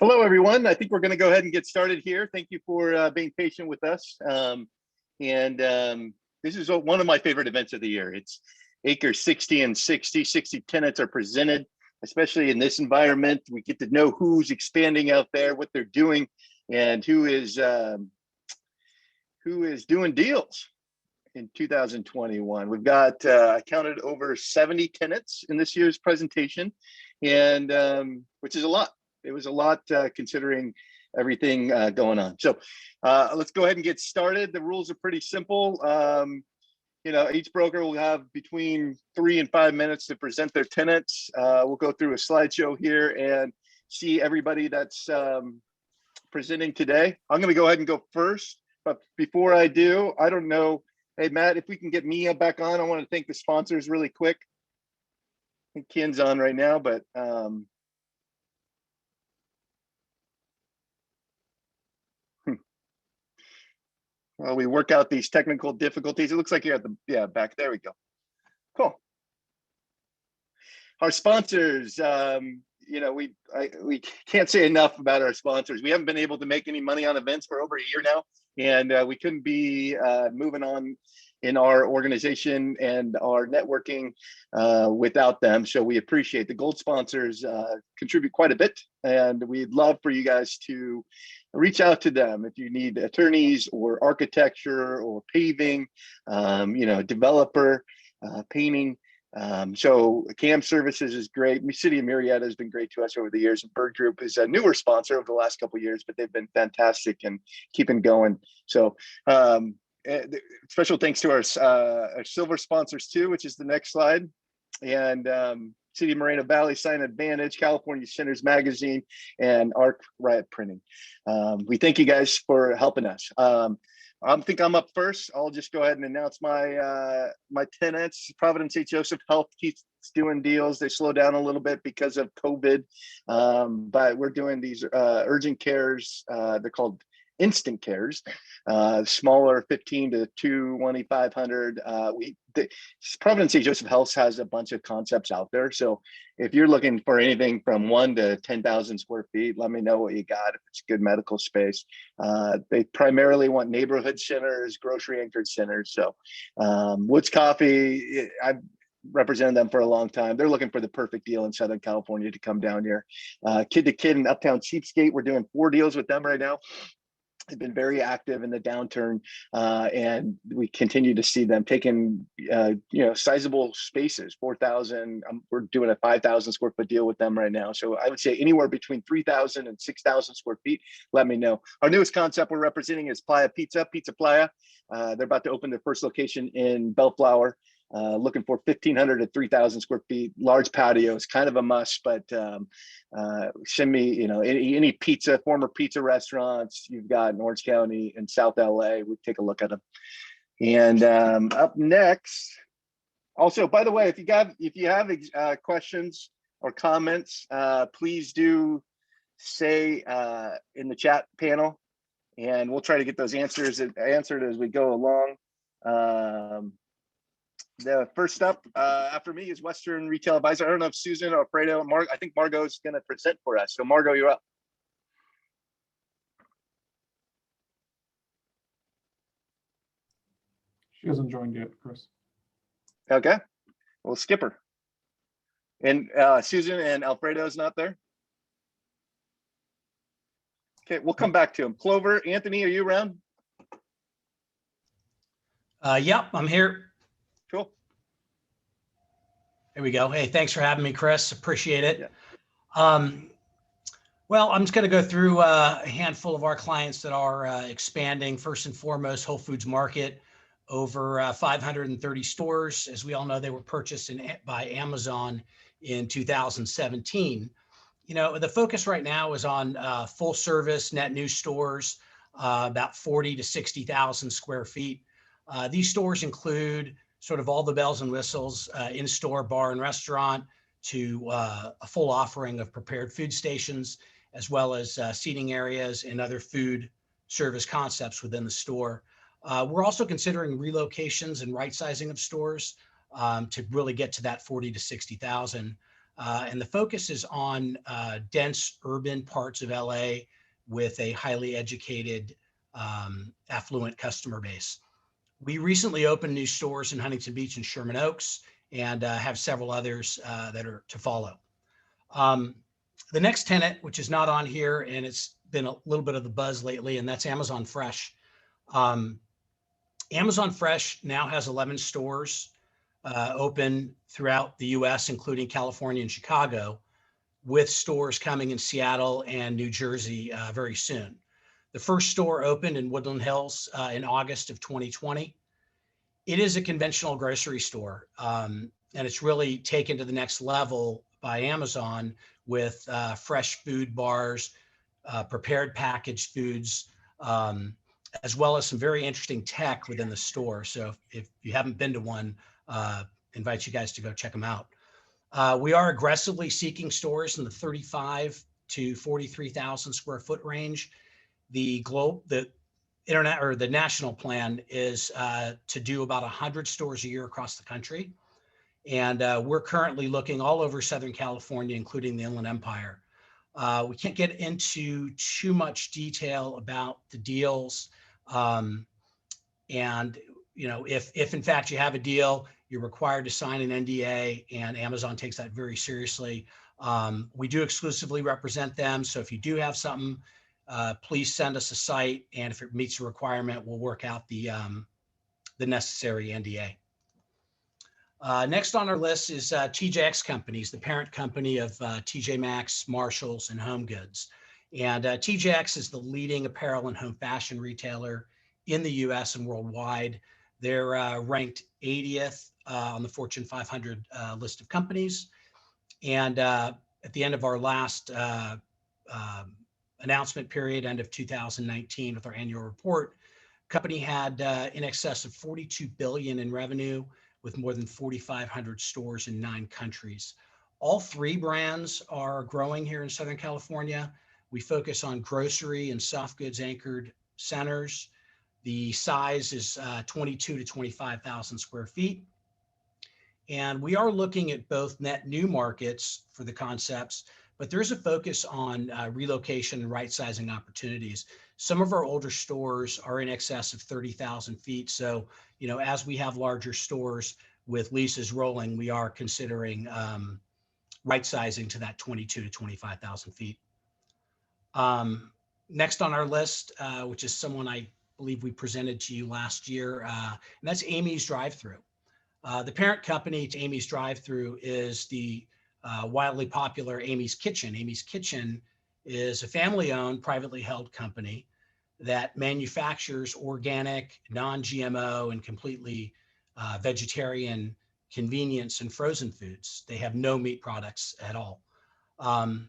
Hello, everyone. I think we're going to go ahead and get started here. Thank you for being patient with us. This is one of my favorite events of the year. It's ACRE 60 and 60. 60 tenants are presented, especially in this environment. We get to know who's expanding out there, what they're doing, and who is doing deals in 2021. We've got I counted over 70 tenants in this year's presentation, and which is a lot. It was a lot considering everything going on. So let's go ahead and get started. The rules are pretty simple. Each broker will have between 3 and 5 minutes to present their tenants. We'll go through a slideshow here and see everybody that's presenting today. I'm going to go ahead and go first. But before I do, I don't know. Hey, Matt, if we can get Mia back on, I want to thank the sponsors really quick. I think Ken's on right now, but while we work out these technical difficulties, it looks like you're at the back. There we go. Cool. Our sponsors, we can't say enough about our sponsors. We haven't been able to make any money on events for over a year now, and we couldn't be moving on in our organization and our networking without them. So we appreciate the gold sponsors contribute quite a bit, and we'd love for you guys to reach out to them if you need attorneys or architecture or paving, developer, painting. So CAM Services is great. City of Marietta has been great to us over the years. And Bird Group is a newer sponsor over the last couple of years, but they've been fantastic and keeping going. So special thanks to our silver sponsors too, which is the next slide. And City of Moreno Valley Sign Advantage, California Centers Magazine, and ARC Riot Printing. We thank you guys for helping us. I think I'm up first. I'll just go ahead and announce my my tenants. Providence St. Joseph Health keeps doing deals. They slow down a little bit because of COVID, but we're doing these urgent cares. They're called instant cares, smaller 15 to 2,500. Providence St. Joseph Health has a bunch of concepts out there. So if you're looking for anything from 1 to 10,000 square feet, let me know what you got. If it's good medical space, they primarily want neighborhood centers, grocery anchored centers. So Woods Coffee, I've represented them for a long time. They're looking for the perfect deal in Southern California to come down here. Kid to Kid in Uptown Cheapskate, we're doing 4 deals with them right now. They've been very active in the downturn, and we continue to see them taking, sizable spaces, 4,000. We're doing a 5,000 square foot deal with them right now. So I would say anywhere between 3,000 and 6,000 square feet. Let me know. Our newest concept we're representing is Playa Pizza Playa. They're about to open their first location in Bellflower. Looking for 1,500 to 3,000 square feet, large patio is kind of a must, but send me, any former pizza restaurants you've got in Orange County and South LA, we take a look at them. And up next, also, by the way, if you have questions or comments, please do say in the chat panel, and we'll try to get those answered as we go along. The first up after me is Western Retail Advisor. I don't know if Susan or Alfredo, I think Margot's going to present for us. So Margot, you're up. She hasn't joined yet, Chris. Okay, we'll skip her. And Susan and Alfredo's not there? Okay, we'll come back to him. Clover, Anthony, are you around? Yep, I'm here. Cool. There we go. Hey, thanks for having me, Chris. Appreciate it. Yeah. Well, I'm just going to go through a handful of our clients that are expanding. First and foremost, Whole Foods Market, over 530 stores. As we all know, they were purchased by Amazon in 2017. The focus right now is on full service net new stores, about 40 to 60,000 square feet. These stores include sort of all the bells and whistles, in-store bar and restaurant, to a full offering of prepared food stations, as well as seating areas and other food service concepts within the store. We're also considering relocations and right sizing of stores to really get to that 40 to 60,000. And the focus is on dense urban parts of LA with a highly educated, affluent customer base. We recently opened new stores in Huntington Beach and Sherman Oaks, and have several others that are to follow. The next tenant, which is not on here, and it's been a little bit of the buzz lately, and that's Amazon Fresh. Amazon Fresh now has 11 stores open throughout the US, including California and Chicago, with stores coming in Seattle and New Jersey very soon. The first store opened in Woodland Hills in August of 2020. It is a conventional grocery store, and it's really taken to the next level by Amazon with fresh food bars, prepared packaged foods, as well as some very interesting tech within the store. So if you haven't been to one, invite you guys to go check them out. We are aggressively seeking stores in the 35 to 43,000 square foot range. The internet or the national plan is to do about 100 stores a year across the country. And we're currently looking all over Southern California, including the Inland Empire. We can't get into too much detail about the deals. And if in fact you have a deal, you're required to sign an NDA, and Amazon takes that very seriously. We do exclusively represent them. So if you do have something, please send us a site, and if it meets the requirement, we'll work out the necessary NDA. Next on our list is TJX Companies, the parent company of TJ Maxx, Marshalls, and Home Goods. And TJX is the leading apparel and home fashion retailer in the US and worldwide. They're ranked 80th on the Fortune 500 list of companies. And at the end of our last announcement period, end of 2019, with our annual report, company had in excess of 42 billion in revenue, with more than 4,500 stores in 9 countries. All 3 brands are growing here in Southern California. We focus on grocery and soft goods anchored centers. The size is 22 to 25,000 square feet. And we are looking at both net new markets for the concepts, but there's a focus on relocation and right sizing opportunities. Some of our older stores are in excess of 30,000 feet. So, as we have larger stores with leases rolling, we are considering right sizing to that 22 to 25,000 feet. Next on our list, which is someone I believe we presented to you last year, and that's Amy's Drive-Thru. The parent company to Amy's Drive-Thru is the wildly popular Amy's Kitchen. Amy's Kitchen is a family-owned, privately held company that manufactures organic, non-GMO, and completely vegetarian convenience and frozen foods. They have no meat products at all. And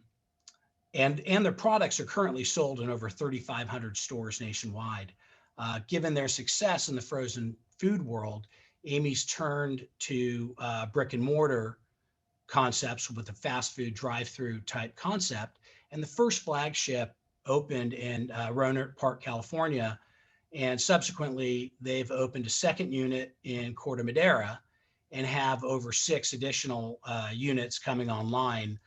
their products are currently sold in over 3,500 stores nationwide. Given their success in the frozen food world, Amy's turned to brick and mortar concepts with a fast food drive-through type concept. And the first flagship opened in Rohnert Park, California. And subsequently, they've opened a second unit in Corte Madera and have over 6 additional units coming online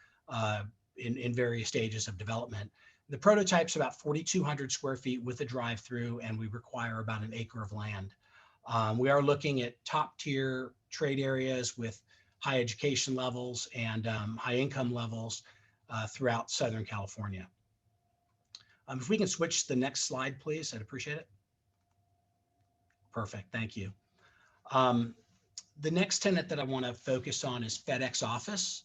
in various stages of development. The prototype's about 4,200 square feet with a drive-through, and we require about an acre of land. We are looking at top tier trade areas with high education levels and high income levels throughout Southern California. If we can switch to the next slide, please, I'd appreciate it. Perfect, thank you. The next tenant that I want to focus on is FedEx Office.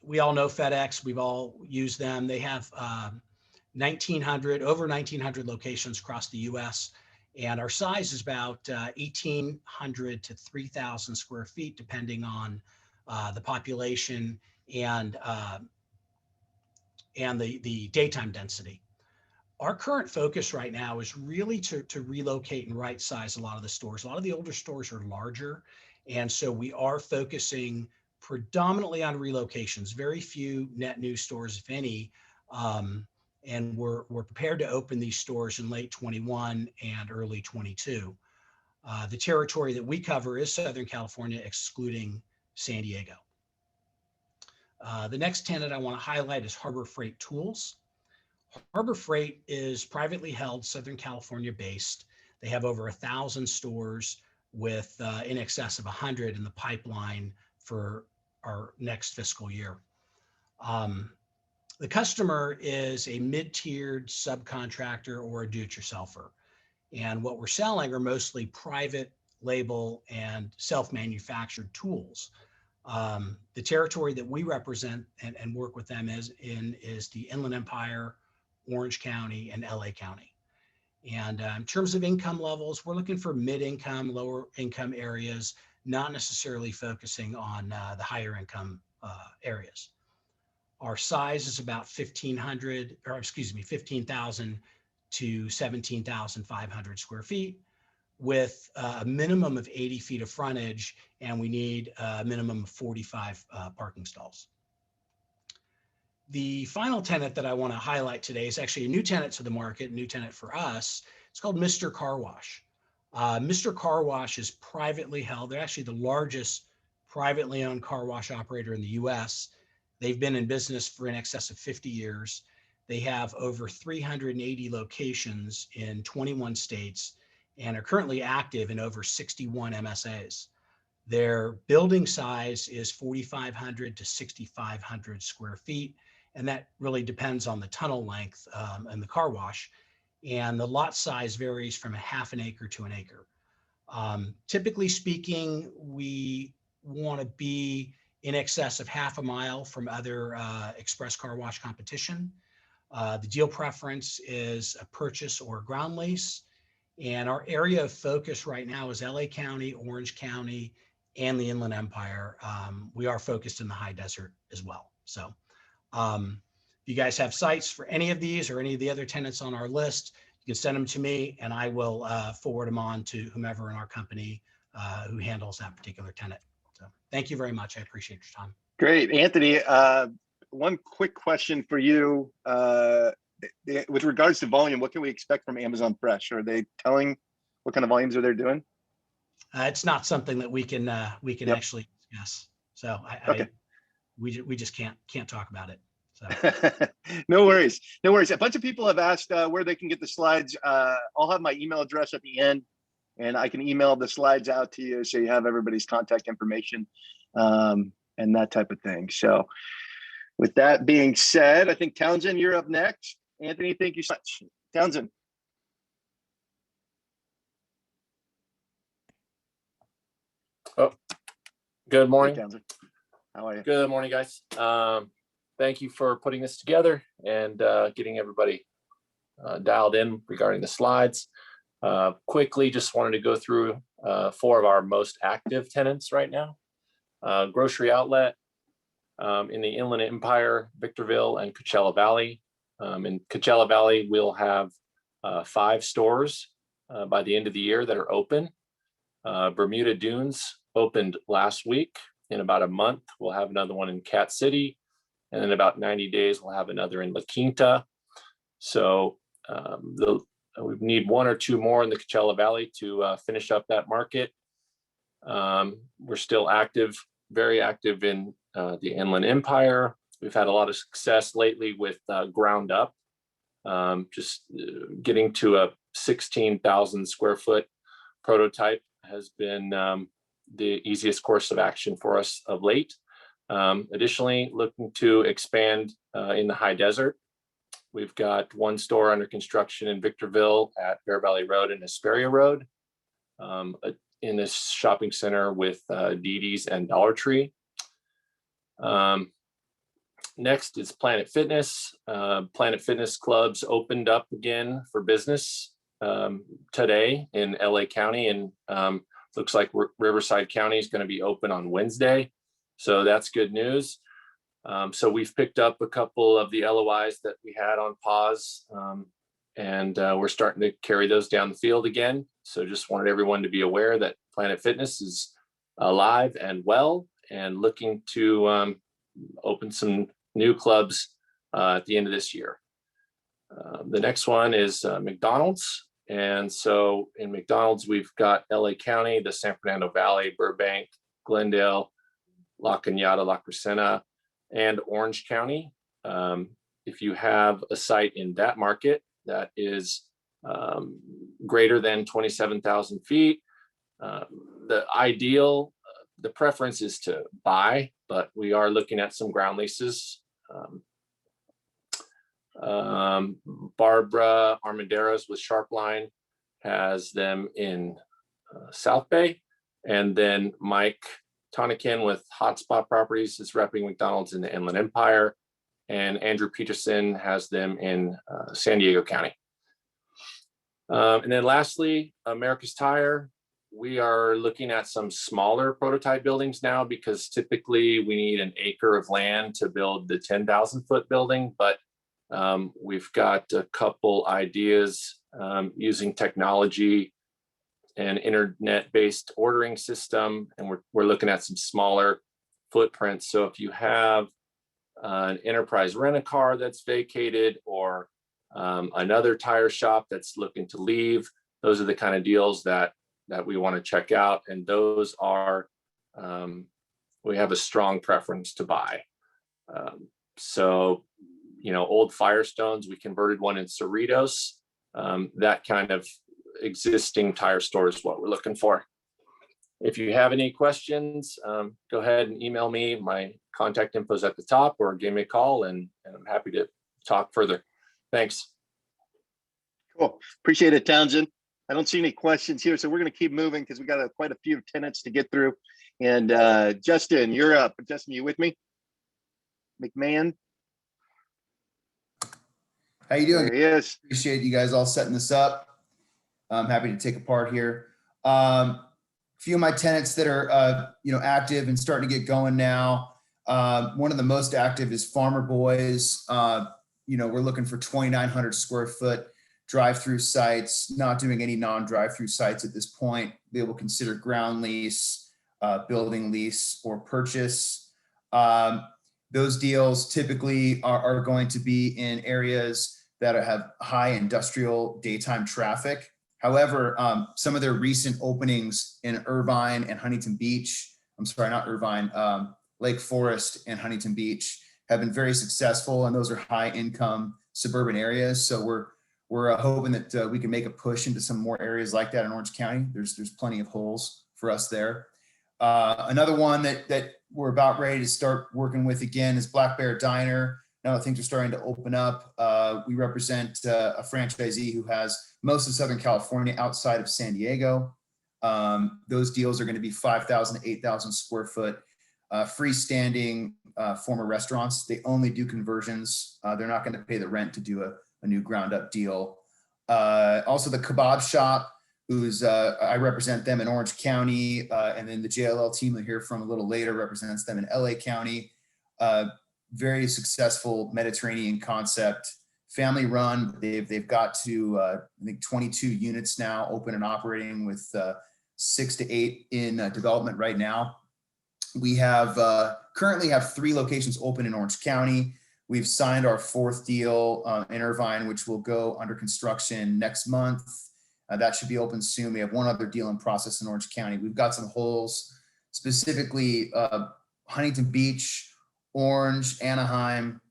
We all know FedEx, we've all used them. They have over 1,900 locations across the US, and our size is about 1,800 to 3,000 square feet, depending on the population and the daytime density. Our current focus right now is really to relocate and right size a lot of the stores. A lot of the older stores are larger, and so we are focusing predominantly on relocations, very few net new stores, if any. And we're prepared to open these stores in late 21 and early 22. The territory that we cover is Southern California, excluding San Diego. The next tenant I want to highlight is Harbor Freight Tools. Harbor Freight is privately held, Southern California based. They have over 1,000 stores with in excess of 100 in the pipeline for our next fiscal year. The customer is a mid-tiered subcontractor or a do-it-yourselfer. And what we're selling are mostly private label and self-manufactured tools. The territory that we represent and work with them is the Inland Empire, Orange County, and LA County. And in terms of income levels, we're looking for mid-income, lower income areas, not necessarily focusing on the higher income areas. Our size is about 15,000 to 17,500 square feet, with a minimum of 80 feet of frontage, and we need a minimum of 45 parking stalls. The final tenant that I want to highlight today is actually a new tenant to the market, new tenant for us. It's called Mr. Car Wash. Mr. Car Wash is privately held. They're actually the largest privately owned car wash operator in the US. They've been in business for in excess of 50 years. They have over 380 locations in 21 states and are currently active in over 61 MSAs. Their building size is 4,500 to 6,500 square feet, and that really depends on the tunnel length and the car wash. And the lot size varies from a half an acre to an acre. Typically speaking, we want to be in excess of half a mile from other express car wash competition. The deal preference is a purchase or ground lease. And our area of focus right now is LA County, Orange County, and the Inland Empire. We are focused in the high desert as well. So if you guys have sites for any of these or any of the other tenants on our list, you can send them to me and I will forward them on to whomever in our company who handles that particular tenant. So thank you very much. I appreciate your time. Great, Anthony. One quick question for you. With regards to volume, what can we expect from Amazon Fresh? Are they telling what kind of volumes are they doing? It's not something that we can actually discuss. So we just can't talk about it. So no worries. A bunch of people have asked where they can get the slides. I'll have my email address at the end, and I can email the slides out to you so you have everybody's contact information and that type of thing. So with that being said, I think Townsend, you're up next. Anthony, thank you so much. Townsend. Oh, good morning. Hey, Townsend. How are you? Good morning, guys. Thank you for putting this together and getting everybody dialed in regarding the slides. Quickly, just wanted to go through 4 of our most active tenants right now. Grocery outlet in the Inland Empire, Victorville, and Coachella Valley. In Coachella Valley, we'll have 5 stores by the end of the year that are open. Bermuda Dunes opened last week. In about a month, we'll have another one in Cat City. And in about 90 days, we'll have another in La Quinta. So we need 1 or 2 more in the Coachella Valley to finish up that market. We're still active, very active in the Inland Empire. We've had a lot of success lately with ground up, just getting to a 16,000 square foot prototype has been the easiest course of action for us of late. Additionally, looking to expand in the high desert. We've got 1 store under construction in Victorville at Bear Valley Road and Hesperia Road in this shopping center with Didi's and Dollar Tree. Next is Planet Fitness. Planet Fitness clubs opened up again for business today in LA County, and looks like Riverside County is going to be open on Wednesday. So that's good news. So we've picked up a couple of the LOIs that we had on pause, and we're starting to carry those down the field again. So just wanted everyone to be aware that Planet Fitness is alive and well and looking to open some new clubs at the end of this year. The next one is McDonald's. And so in McDonald's, we've got LA County, the San Fernando Valley, Burbank, Glendale, La Cañada, La Crescenta, and Orange County. If you have a site in that market that is greater than 27,000 feet, the ideal, the preference is to buy, but we are looking at some ground leases. Barbara Armenderos with Sharpline has them in South Bay, and then Mike Tonikin with Hotspot Properties is repping McDonald's in the Inland Empire, and Andrew Peterson has them in San Diego County. And then lastly, America's Tire. We are looking at some smaller prototype buildings now, because typically we need an acre of land to build the 10,000 foot building, but we've got a couple ideas using technology and internet-based ordering system, and we're looking at some smaller footprints. So if you have an enterprise rent-a-car that's vacated, or another tire shop that's looking to leave, those are the kind of deals that we want to check out, and those are we have a strong preference to buy. So, you know, old Firestones, we converted one in Cerritos. That kind of existing tire store is what we're looking for. If you have any questions, go ahead and email me. My contact info is at the top, or give me a call, and I'm happy to talk further. Thanks. Cool. Appreciate it, Townsend. I don't see any questions here, so we're going to keep moving because we got quite a few tenants to get through. And Justin, you're up. Justin, you with me? McMahon? How you doing? There he is. Appreciate you guys all setting this up. I'm happy to take a part here. A few of my tenants that are active and starting to get going now. One of the most active is Farmer Boys. We're looking for 2,900 square foot drive-through sites, not doing any non-drive-through sites at this point. They will consider ground lease, building lease, or purchase. Those deals typically are going to be in areas that have high industrial daytime traffic. However, some of their recent openings in Irvine and Huntington Beach, I'm sorry, not Irvine, Lake Forest and Huntington Beach have been very successful, and those are high income suburban areas. So we're hoping that we can make a push into some more areas like that in Orange County. There's plenty of holes for us there. Another one that we're about ready to start working with again is Black Bear Diner. Now that things are starting to open up, we represent a franchisee who has most of Southern California outside of San Diego. Those deals are going to be 5,000 to 8,000 square foot freestanding former restaurants. They only do conversions. They're not going to pay the rent to do a new ground up deal. Also the Kebab Shop, who's I represent them in Orange County, and then the JLL team we'll hear from a little later represents them in LA County. Very successful Mediterranean concept, family run. They've got to I think 22 units now open and operating, with 6 to 8 in development right now. We have currently have 3 locations open in Orange County. We've signed our 4th deal in Irvine, which will go under construction next month. That should be open soon. We have 1 other deal in process in Orange County. We've got some holes, specifically Huntington Beach, Orange, Anaheim,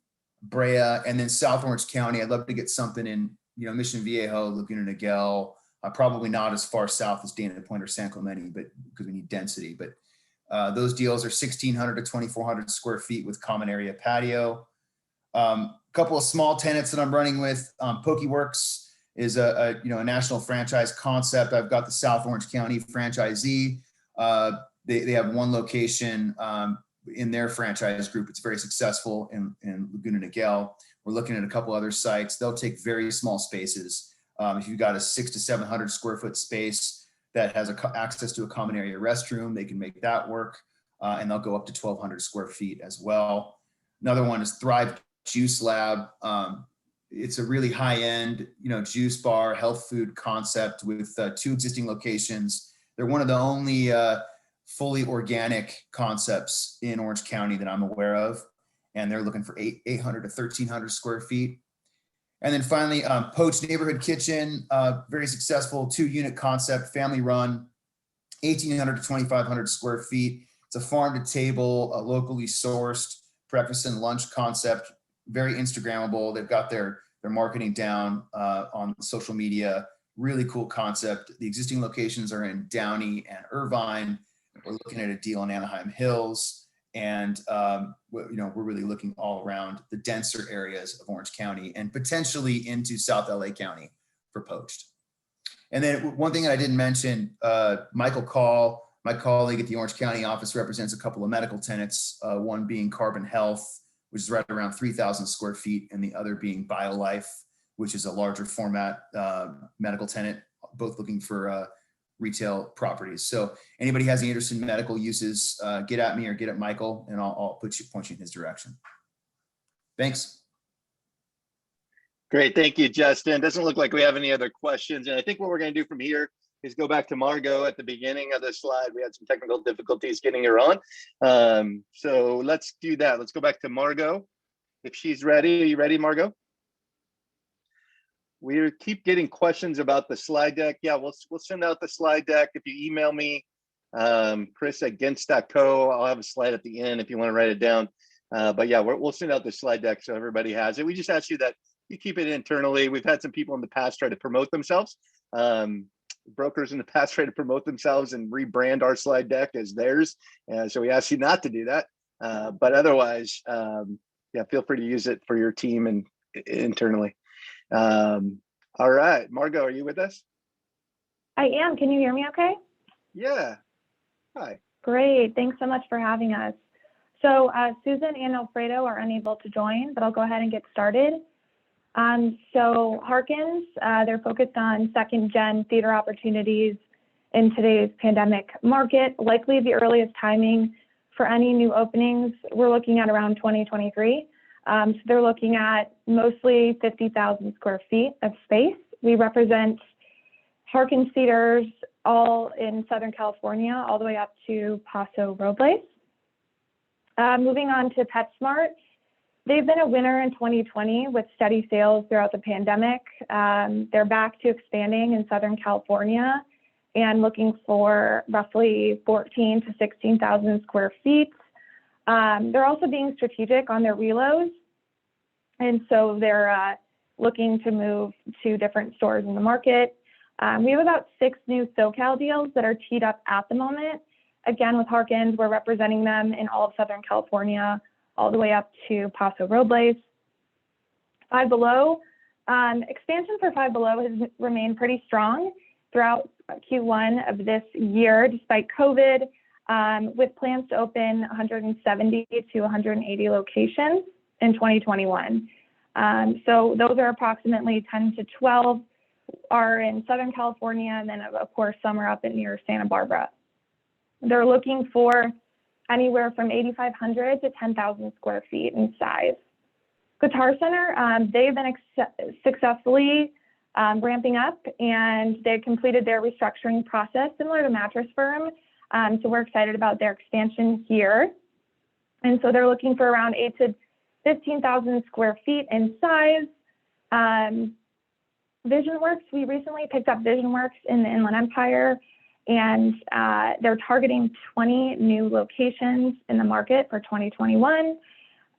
Brea, and then South Orange County. I'd love to get something in, Mission Viejo, Laguna Niguel, probably not as far south as Dana Point or San Clemente, but because we need density. But those deals are 1,600 to 2,400 square feet with common area patio. A couple of small tenants that I'm running with. Pokeworks is a national franchise concept. I've got the South Orange County franchisee. They have 1 location in their franchise group. It's very successful in Laguna Niguel. We're looking at a couple other sites. They'll take very small spaces. If you've got a 600 to 700 square foot space that has access to a common area restroom, they can make that work. And they'll go up to 1,200 square feet as well. Another one is Thrive Juice Lab. It's a really high-end, juice bar, health food concept with 2 existing locations. They're one of the only fully organic concepts in Orange County that I'm aware of, and they're looking for 800 to 1,300 square feet. And then finally, Poached Neighborhood Kitchen, very successful 2-unit concept, family run, 1,800 to 2,500 square feet. It's a farm to table, locally sourced breakfast and lunch concept, very Instagrammable. They've got their marketing down on social media. Really cool concept. The existing locations are in Downey and Irvine. We're looking at a deal in Anaheim Hills, and we're really looking all around the denser areas of Orange County and potentially into South LA County for poached. And then one thing that I didn't mention, Michael Call, my colleague at the Orange County office, represents a couple of medical tenants, one being Carbon Health, which is right around 3,000 square feet, and the other being BioLife, which is a larger format medical tenant, both looking for retail properties. So anybody has any interest in medical uses, get at me or get at Michael, and I'll point you in his direction. Thanks. Great, thank you, Justin. Doesn't look like we have any other questions. And I think what we're going to do from here is go back to Margot at the beginning of the slide. We had some technical difficulties getting her on. So let's do that. Let's go back to Margot. If she's ready, are you ready, Margot? We keep getting questions about the slide deck. Yeah, we'll send out the slide deck. If you email me, chris@gens.co, I'll have a slide at the end if you want to write it down. But yeah, we'll send out the slide deck so everybody has it. We just ask you that you keep it internally. We've had some people in the past try to promote themselves. Brokers in the past try to promote themselves and rebrand our slide deck as theirs. So we ask you not to do that. But otherwise, yeah, feel free to use it for your team and internally. All right, Margot, are you with us? I am. Can you hear me okay? Yeah. Hi. Great. Thanks so much for having us. So Susan and Alfredo are unable to join, but I'll go ahead and get started. So Harkins, they're focused on second-gen theater opportunities in today's pandemic market. Likely the earliest timing for any new openings, we're looking at around 2023. So they're looking at mostly 50,000 square feet of space. We represent Harkins theaters all in Southern California, all the way up to Paso Robles. Moving on to PetSmart. They've been a winner in 2020 with steady sales throughout the pandemic. They're back to expanding in Southern California and looking for roughly 14 to 16,000 square feet. They're also being strategic on their reloads. And so they're looking to move to different stores in the market. We have about 6 new SoCal deals that are teed up at the moment. Again, with Harkins, we're representing them in all of Southern California, all the way up to Paso Robles. Five Below, expansion for Five Below has remained pretty strong throughout Q1 of this year, despite COVID, with plans to open 170 to 180 locations in 2021. So those are approximately 10 to 12 are in Southern California, and then of course some are up near Santa Barbara. They're looking for anywhere from 8,500 to 10,000 square feet in size. Guitar Center, they've been successfully ramping up, and they completed their restructuring process similar to Mattress Firm. So we're excited about their expansion here. And so they're looking for around 8,000 to 15,000 square feet in size. VisionWorks, we recently picked up VisionWorks in the Inland Empire, and they're targeting 20 new locations in the market for 2021.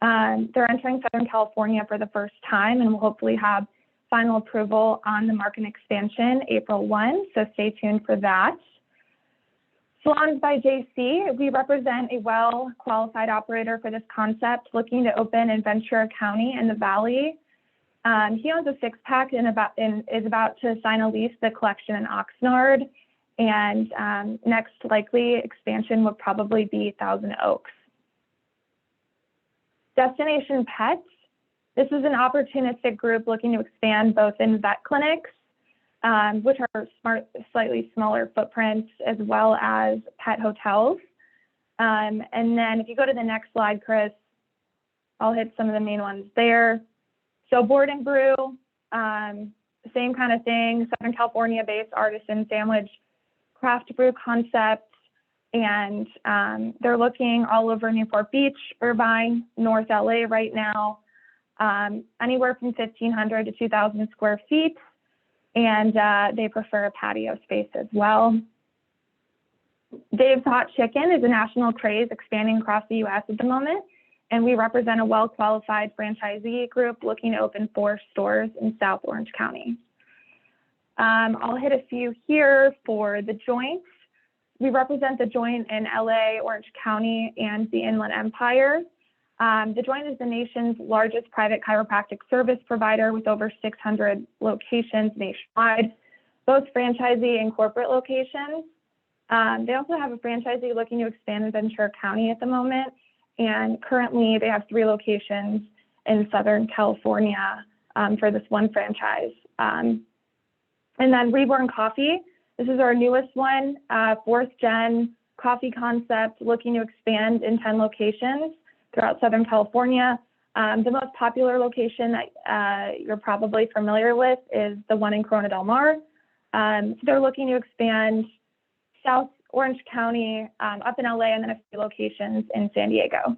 They're entering Southern California for the first time, and we'll hopefully have final approval on the market expansion April 1, so stay tuned for that. Salons by JC, we represent a well-qualified operator for this concept, looking to open in Ventura County in the Valley. He owns a 6-pack and is about to sign a lease the collection in Oxnard, and next likely expansion would probably be Thousand Oaks. Destination Pets, this is an opportunistic group looking to expand both in vet clinics, which are slightly smaller footprints, as well as pet hotels. And then if you go to the next slide, Chris, I'll hit some of the main ones there. So Board and Brew, same kind of thing, Southern California-based artisan sandwich craft brew concept, and they're looking all over Newport Beach, Irvine, North LA right now, anywhere from 1,500 to 2,000 square feet, and they prefer a patio space as well. Dave's Hot Chicken is a national craze expanding across the U.S. at the moment, and we represent a well-qualified franchisee group looking to open 4 stores in South Orange County. I'll hit a few here for the joints. We represent the joint in LA, Orange County, and the Inland Empire. The joint is the nation's largest private chiropractic service provider with over 600 locations nationwide, both franchisee and corporate locations. They also have a franchisee looking to expand in Ventura County at the moment, and currently they have 3 locations in Southern California for this one franchise. And then Reborn Coffee, this is our newest one, 4th gen coffee concept looking to expand in 10 locations throughout Southern California. The most popular location that you're probably familiar with is the one in Corona del Mar. So they're looking to expand South Orange County, up in LA, and then a few locations in San Diego.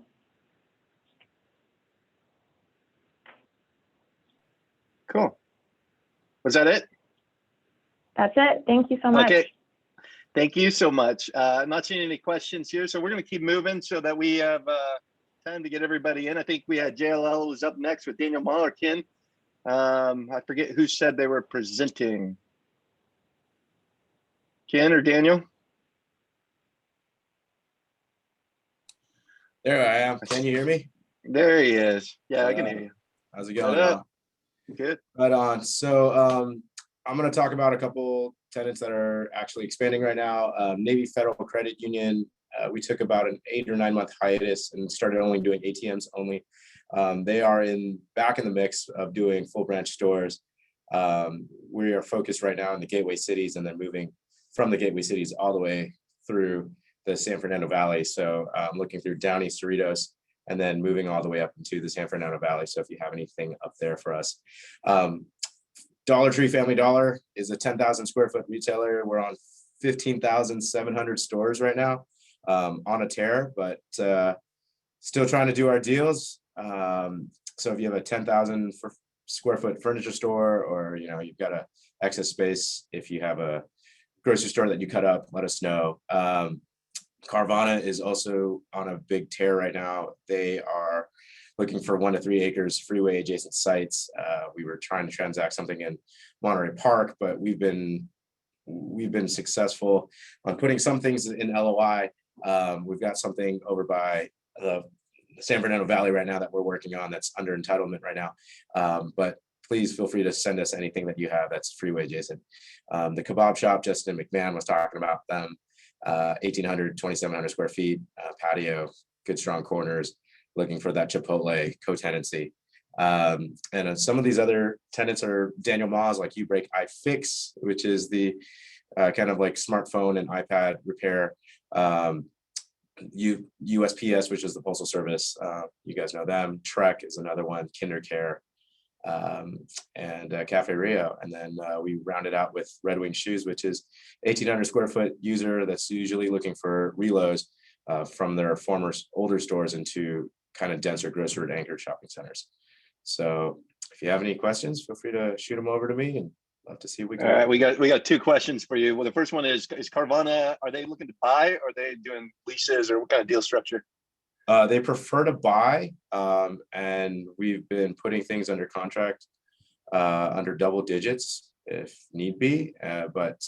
Cool. Was that it? That's it. Thank you so much. Okay. Thank you so much. I'm not seeing any questions here, so we're going to keep moving so that we have time to get everybody in. I think we had JLL was up next with Daniel Mallerkin. I forget who said they were presenting. Ken or Daniel? There I am. Can you hear me? There he is. Yeah, I can hear you. How's it going? What up? Good. Right on. So I'm going to talk about a couple tenants that are actually expanding right now. Navy Federal Credit Union. We took about an 8 or 9 month hiatus and started only doing ATMs only. They are back in the mix of doing full branch stores. We are focused right now in the gateway cities and then moving from the gateway cities all the way through the San Fernando Valley. So looking through Downey, Cerritos, and then moving all the way up into the San Fernando Valley. So if you have anything up there for us. Dollar Tree Family Dollar is a 10,000 square foot retailer. We're on 15,700 stores right now, on a tear, but still trying to do our deals. So if you have a 10,000 square foot furniture store, or you've got a excess space, if you have a grocery store that you cut up, let us know. Carvana is also on a big tear right now. They are looking for 1 to 3 acres freeway adjacent sites. We were trying to transact something in Monterey Park, but we've been successful on putting some things in LOI. We've got something over by the San Fernando Valley right now that we're working on that's under entitlement right now. But please feel free to send us anything that you have that's freeway adjacent. The kebab shop, Justin McMahon was talking about them, 1,800, 2,700 square feet, patio, good strong corners, looking for that Chipotle co-tenancy. And some of these other tenants are Daniel Ma's, like You Break, I Fix, which is the kind of like smartphone and iPad repair. USPS, which is the postal service. You guys know them. Trek is another one, Kinder Care, and Cafe Rio. And then we rounded out with Red Wing Shoes, which is 1,800 square foot user that's usually looking for reloads from their former older stores into kind of denser grocery anchored shopping centers. So if you have any questions, feel free to shoot them over to me, and love to see if we can. All right, we got 2 questions for you. Well, the first one is Carvana, are they looking to buy, or are they doing leases, or what kind of deal structure? They prefer to buy, and we've been putting things under contract under double digits if need be, but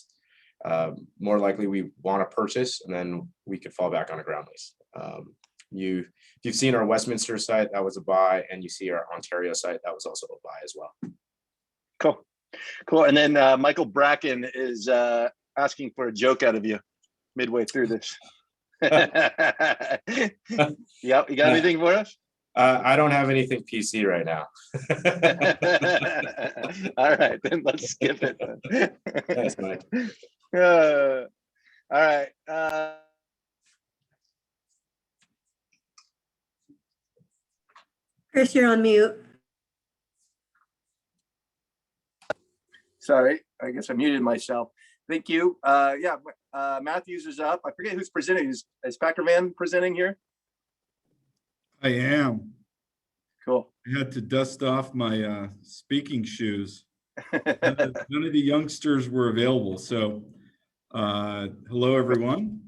more likely we want to purchase, and then we could fall back on a ground lease. If you've seen our Westminster site, that was a buy, and you see our Ontario site, that was also a buy as well. Cool. And then Michael Bracken is asking for a joke out of you midway through this. Yeah, you got anything for us? I don't have anything PC right now. All right, then let's skip it. Thanks, Mike. All right. Chris, you're on mute. Sorry, I guess I muted myself. Thank you. Yeah, Matthews is up. I forget who's presenting. Is Packer Van presenting here? I am. Cool. I had to dust off my speaking shoes. None of the youngsters were available. So hello, everyone.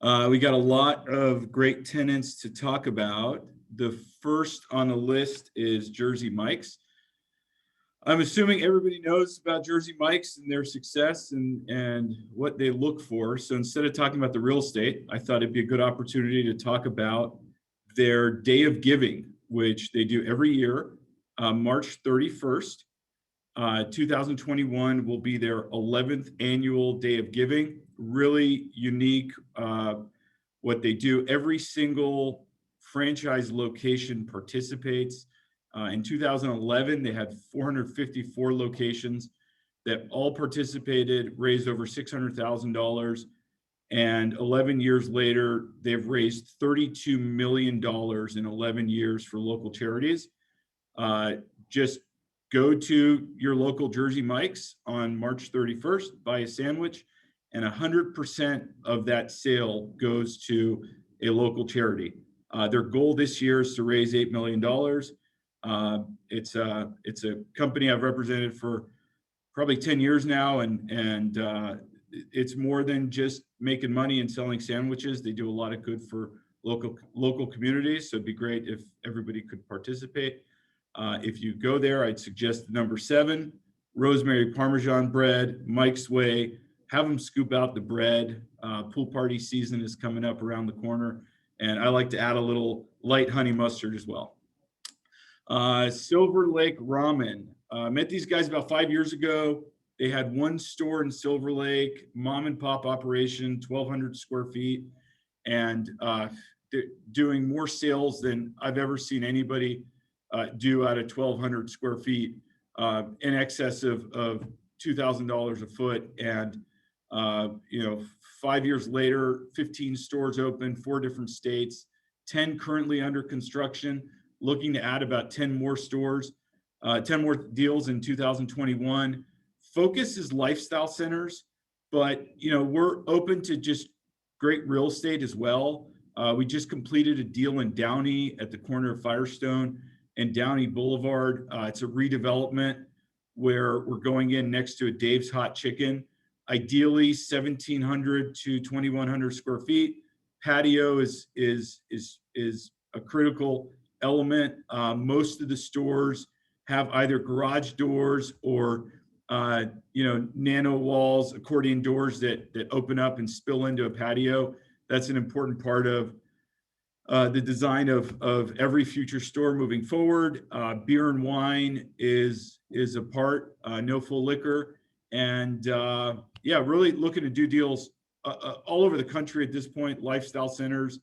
We got a lot of great tenants to talk about. The first on the list is Jersey Mike's. I'm assuming everybody knows about Jersey Mike's and their success and what they look for. So instead of talking about the real estate, I thought it'd be a good opportunity to talk about their Day of Giving, which they do every year, March 31st. 2021 will be their 11th annual Day of Giving. Really unique what they do. Every single franchise location participates. In 2011, they had 454 locations that all participated, raised over $600,000. And 11 years later, they've raised $32 million in 11 years for local charities. Just go to your local Jersey Mike's on March 31st, buy a sandwich, and 100% of that sale goes to a local charity. Their goal this year is to raise $8 million. It's a company I've represented for probably 10 years now, and it's more than just making money and selling sandwiches. They do a lot of good for local communities, so it'd be great if everybody could participate. If you go there, I'd suggest number 7, rosemary Parmesan bread, Mike's Way. Have them scoop out the bread. Pool party season is coming up around the corner, and I like to add a little light honey mustard as well. Silver Lake Ramen. Met these guys about 5 years ago. They had one store in Silver Lake, mom and pop operation, 1,200 square feet, and they're doing more sales than I've ever seen anybody do out of 1,200 square feet, in excess of $2,000 a foot. And 5 years later, 15 stores open, 4 different states, 10 currently under construction, looking to add about 10 more stores, 10 more deals in 2021. Focus is lifestyle centers, but we're open to just great real estate as well. We just completed a deal in Downey at the corner of Firestone and Downey Boulevard. It's a redevelopment where we're going in next to a Dave's Hot Chicken. Ideally 1,700 to 2,100 square feet. Patio is a critical element. Most of the stores have either garage doors or nano walls, accordion doors that open up and spill into a patio. That's an important part of the design of every future store moving forward. Beer and wine is a part, no full liquor. And really looking to do deals all over the country at this point, lifestyle centers.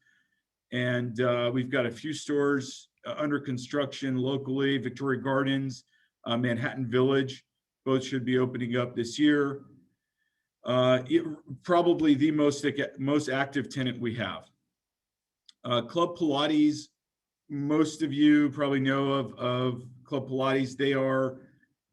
And we've got a few stores under construction locally, Victoria Gardens, Manhattan Village, both should be opening up this year. Probably the most active tenant we have. Club Pilates, most of you probably know of Club Pilates. They are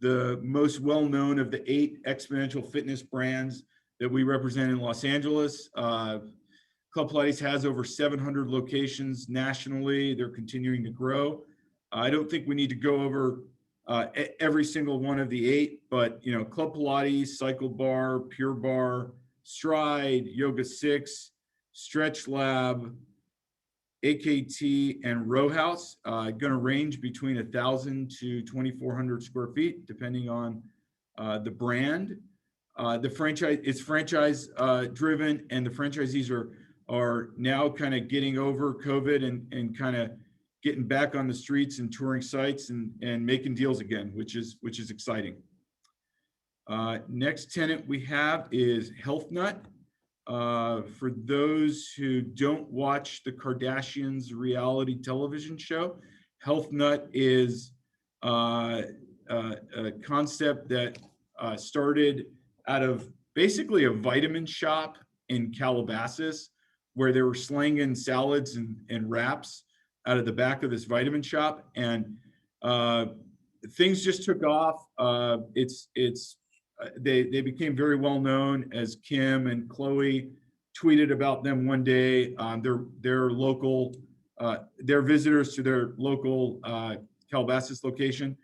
the most well-known of the 8 exponential fitness brands that we represent in Los Angeles. Club Pilates has over 700 locations nationally. They're continuing to grow. I don't think we need to go over every single one of the 8, but Club Pilates, Cycle Bar, Pure Bar, Stride, Yoga 6, Stretch Lab, AKT, and Row House, going to range between 1,000 to 2,400 square feet, depending on the brand. The franchise, it's franchise driven, and the franchisees are now kind of getting over COVID and kind of getting back on the streets and touring sites and making deals again, which is exciting. Next tenant we have is Health Nut. For those who don't watch the Kardashians reality television show, Health Nut is a concept that started out of basically a vitamin shop in Calabasas, where they were slinging salads and wraps out of the back of this vitamin shop, and things just took off. They became very well known as Kim and Chloe tweeted about them one day. Their visitors to their local Calabasas location,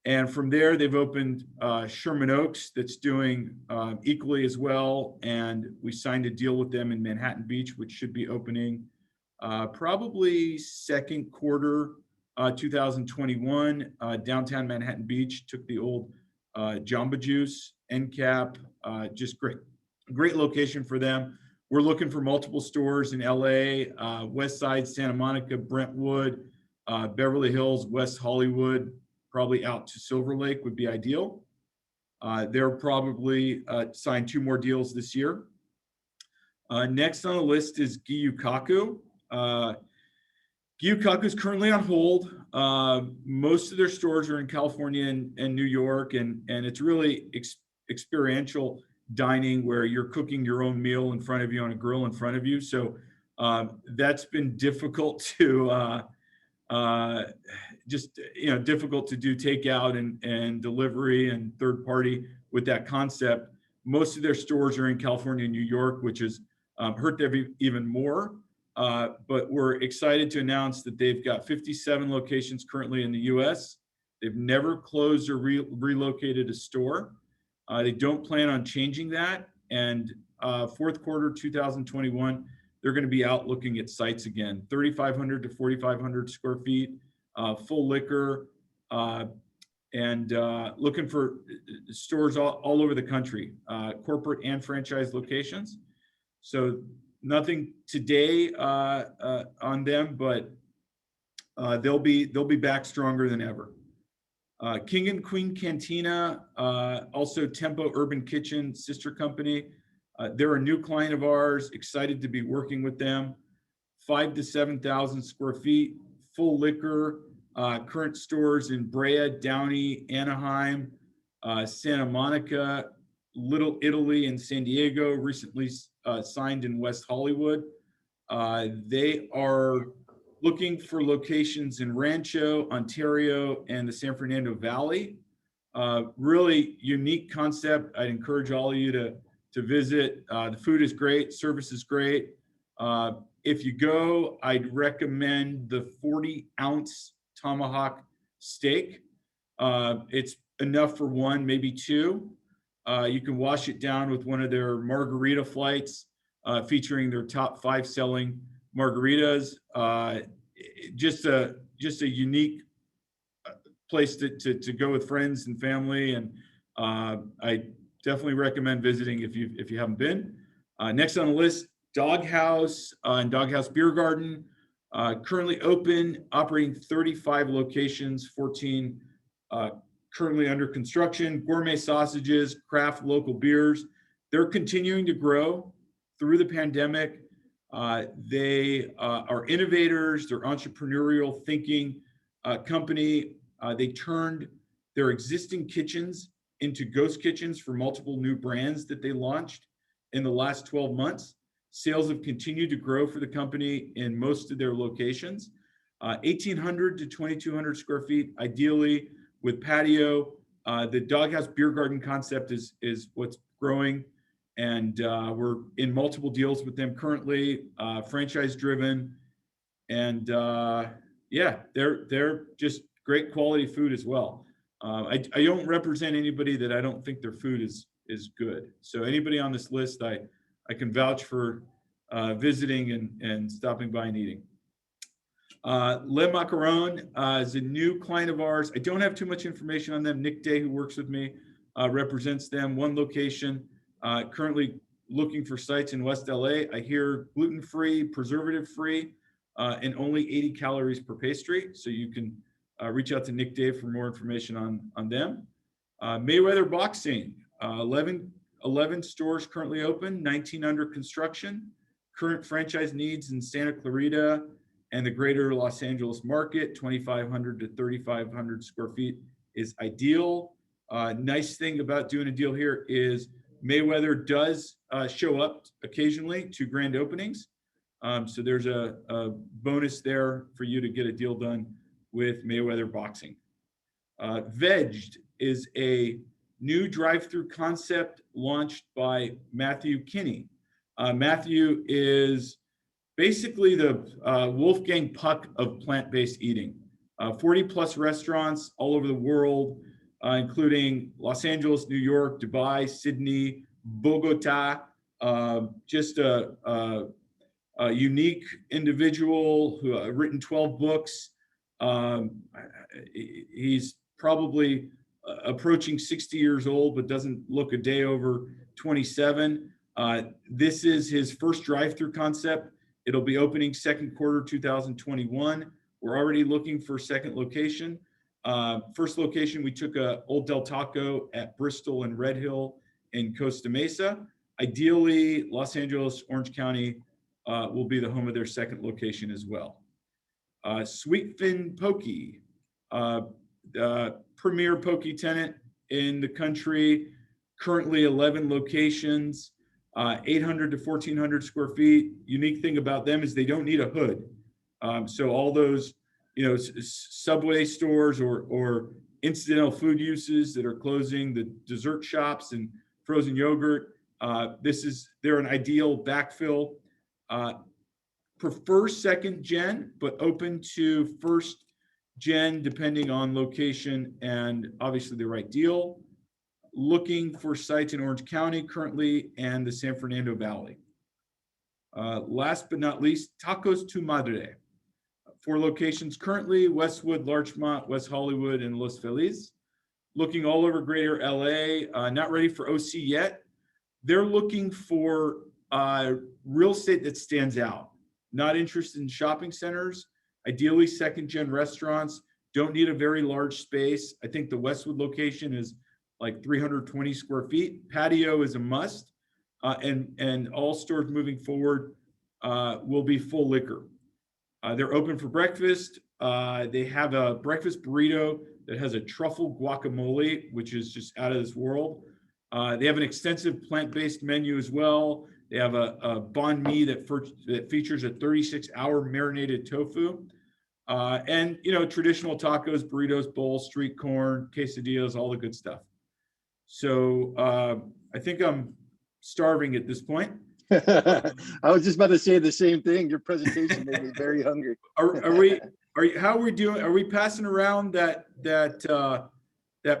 And from there, they've opened Sherman Oaks that's doing equally as well. And we signed a deal with them in Manhattan Beach, which should be opening probably second quarter 2021. Downtown Manhattan Beach took the old Jamba Juice end cap. Just great location for them. We're looking for multiple stores in LA, West Side, Santa Monica, Brentwood, Beverly Hills, West Hollywood, probably out to Silver Lake would be ideal. They'll probably sign 2 more deals this year. Next on the list is Giyukaku. Giyukaku is currently on hold. Most of their stores are in California and New York, and it's really experiential dining where you're cooking your own meal in front of you on a grill in front of you. So that's been difficult to difficult to do takeout and delivery and third party with that concept. Most of their stores are in California and New York, which has hurt them even more. But we're excited to announce that they've got 57 locations currently in the US. They've never closed or relocated a store. They don't plan on changing that. And fourth quarter 2021, they're going to be out looking at sites again, 3,500 to 4,500 square feet, full liquor, and looking for stores all over the country, corporate and franchise locations. So nothing today on them, but they'll be back stronger than ever. King and Queen Cantina, also Tempo Urban Kitchen, sister company. They're a new client of ours, excited to be working with them. 5,000 to 7,000 square feet, full liquor, current stores in Brea, Downey, Anaheim, Santa Monica, Little Italy, and San Diego, recently signed in West Hollywood. They are looking for locations in Rancho, Ontario, and the San Fernando Valley. Really unique concept. I'd encourage all of you to visit. The food is great, service is great. If you go, I'd recommend the 40-ounce tomahawk steak. It's enough for 1, maybe 2. You can wash it down with one of their margarita flights, featuring their top 5 selling margaritas. Just a unique place to go with friends and family, and I definitely recommend visiting if you haven't been. Next on the list, Doghouse and Doghouse Beer Garden, currently open, operating 35 locations, 14 currently under construction. Gourmet sausages, craft local beers. They're continuing to grow through the pandemic. They are innovators. They're entrepreneurial thinking company. They turned their existing kitchens into ghost kitchens for multiple new brands that they launched in the last 12 months. Sales have continued to grow for the company in most of their locations. 1,800 to 2,200 square feet, ideally with patio. The Doghouse Beer Garden concept is what's growing, and we're in multiple deals with them currently, franchise driven, and yeah, they're just great quality food as well. I don't represent anybody that I don't think their food is good. So anybody on this list, I can vouch for visiting and stopping by and eating. Le Macaron is a new client of ours. I don't have too much information on them. Nick Day, who works with me, represents them. 1 location, currently looking for sites in West LA. I hear gluten-free, preservative-free, and only 80 calories per pastry. So you can reach out to Nick Day for more information on them. Mayweather Boxing, 11 stores currently open, 19 under construction. Current franchise needs in Santa Clarita and the greater Los Angeles market, 2,500 to 3,500 square feet is ideal. Nice thing about doing a deal here is Mayweather does show up occasionally to grand openings. So there's a bonus there for you to get a deal done with Mayweather Boxing. Vegged is a new drive-through concept launched by Matthew Kinney. Matthew is basically the Wolfgang Puck of plant-based eating. 40 plus restaurants all over the world, including Los Angeles, New York, Dubai, Sydney, Bogota. Just a unique individual who written 12 books. He's probably approaching 60 years old, but doesn't look a day over 27. This is his first drive-through concept. It'll be opening second quarter 2021. We're already looking for second location. First location, we took a Old Del Taco at Bristol and Red Hill in Costa Mesa. Ideally, Los Angeles, Orange County will be the home of their second location as well. Sweetfin Pokey, premier pokey tenant in the country, currently 11 locations, 800 to 1,400 square feet. Unique thing about them is they don't need a hood. So all those, Subway stores or incidental food uses that are closing, the dessert shops and frozen yogurt, they're an ideal backfill. Prefer second gen, but open to first gen depending on location and obviously the right deal. Looking for sites in Orange County currently and the San Fernando Valley. Last but not least, Tacos Tu Madre. 4 locations currently: Westwood, Larchmont, West Hollywood, and Los Feliz. Looking all over greater LA, not ready for OC yet. They're looking for real estate that stands out. Not interested in shopping centers. Ideally, second gen restaurants. Don't need a very large space. I think the Westwood location is like 320 square feet. Patio is a must. And all stores moving forward will be full liquor. They're open for breakfast. They have a breakfast burrito that has a truffle guacamole, which is just out of this world. They have an extensive plant-based menu as well. They have a banh mi that features a 36-hour marinated tofu. And, traditional tacos, burritos, bowls, street corn, quesadillas, all the good stuff. So I think I'm starving at this point. I was just about to say the same thing. Your presentation made me very hungry. How are we doing? Are we passing around that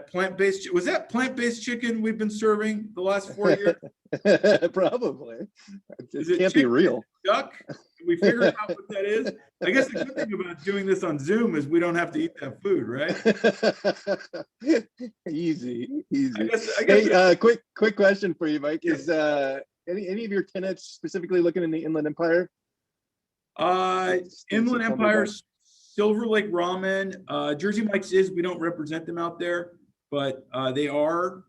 plant-based? Was that plant-based chicken we've been serving the last 4 years? Probably. It can't chicken, be real. Duck? We figured out what that is. I guess the good thing about doing this on Zoom is we don't have to eat that food, right? Easy. I guess Hey, quick question for you, Mike. Is any of your tenants specifically looking in the Inland Empire? Inland Empire, Silver Lake Ramen, Jersey Mike's we don't represent them out there, but they are.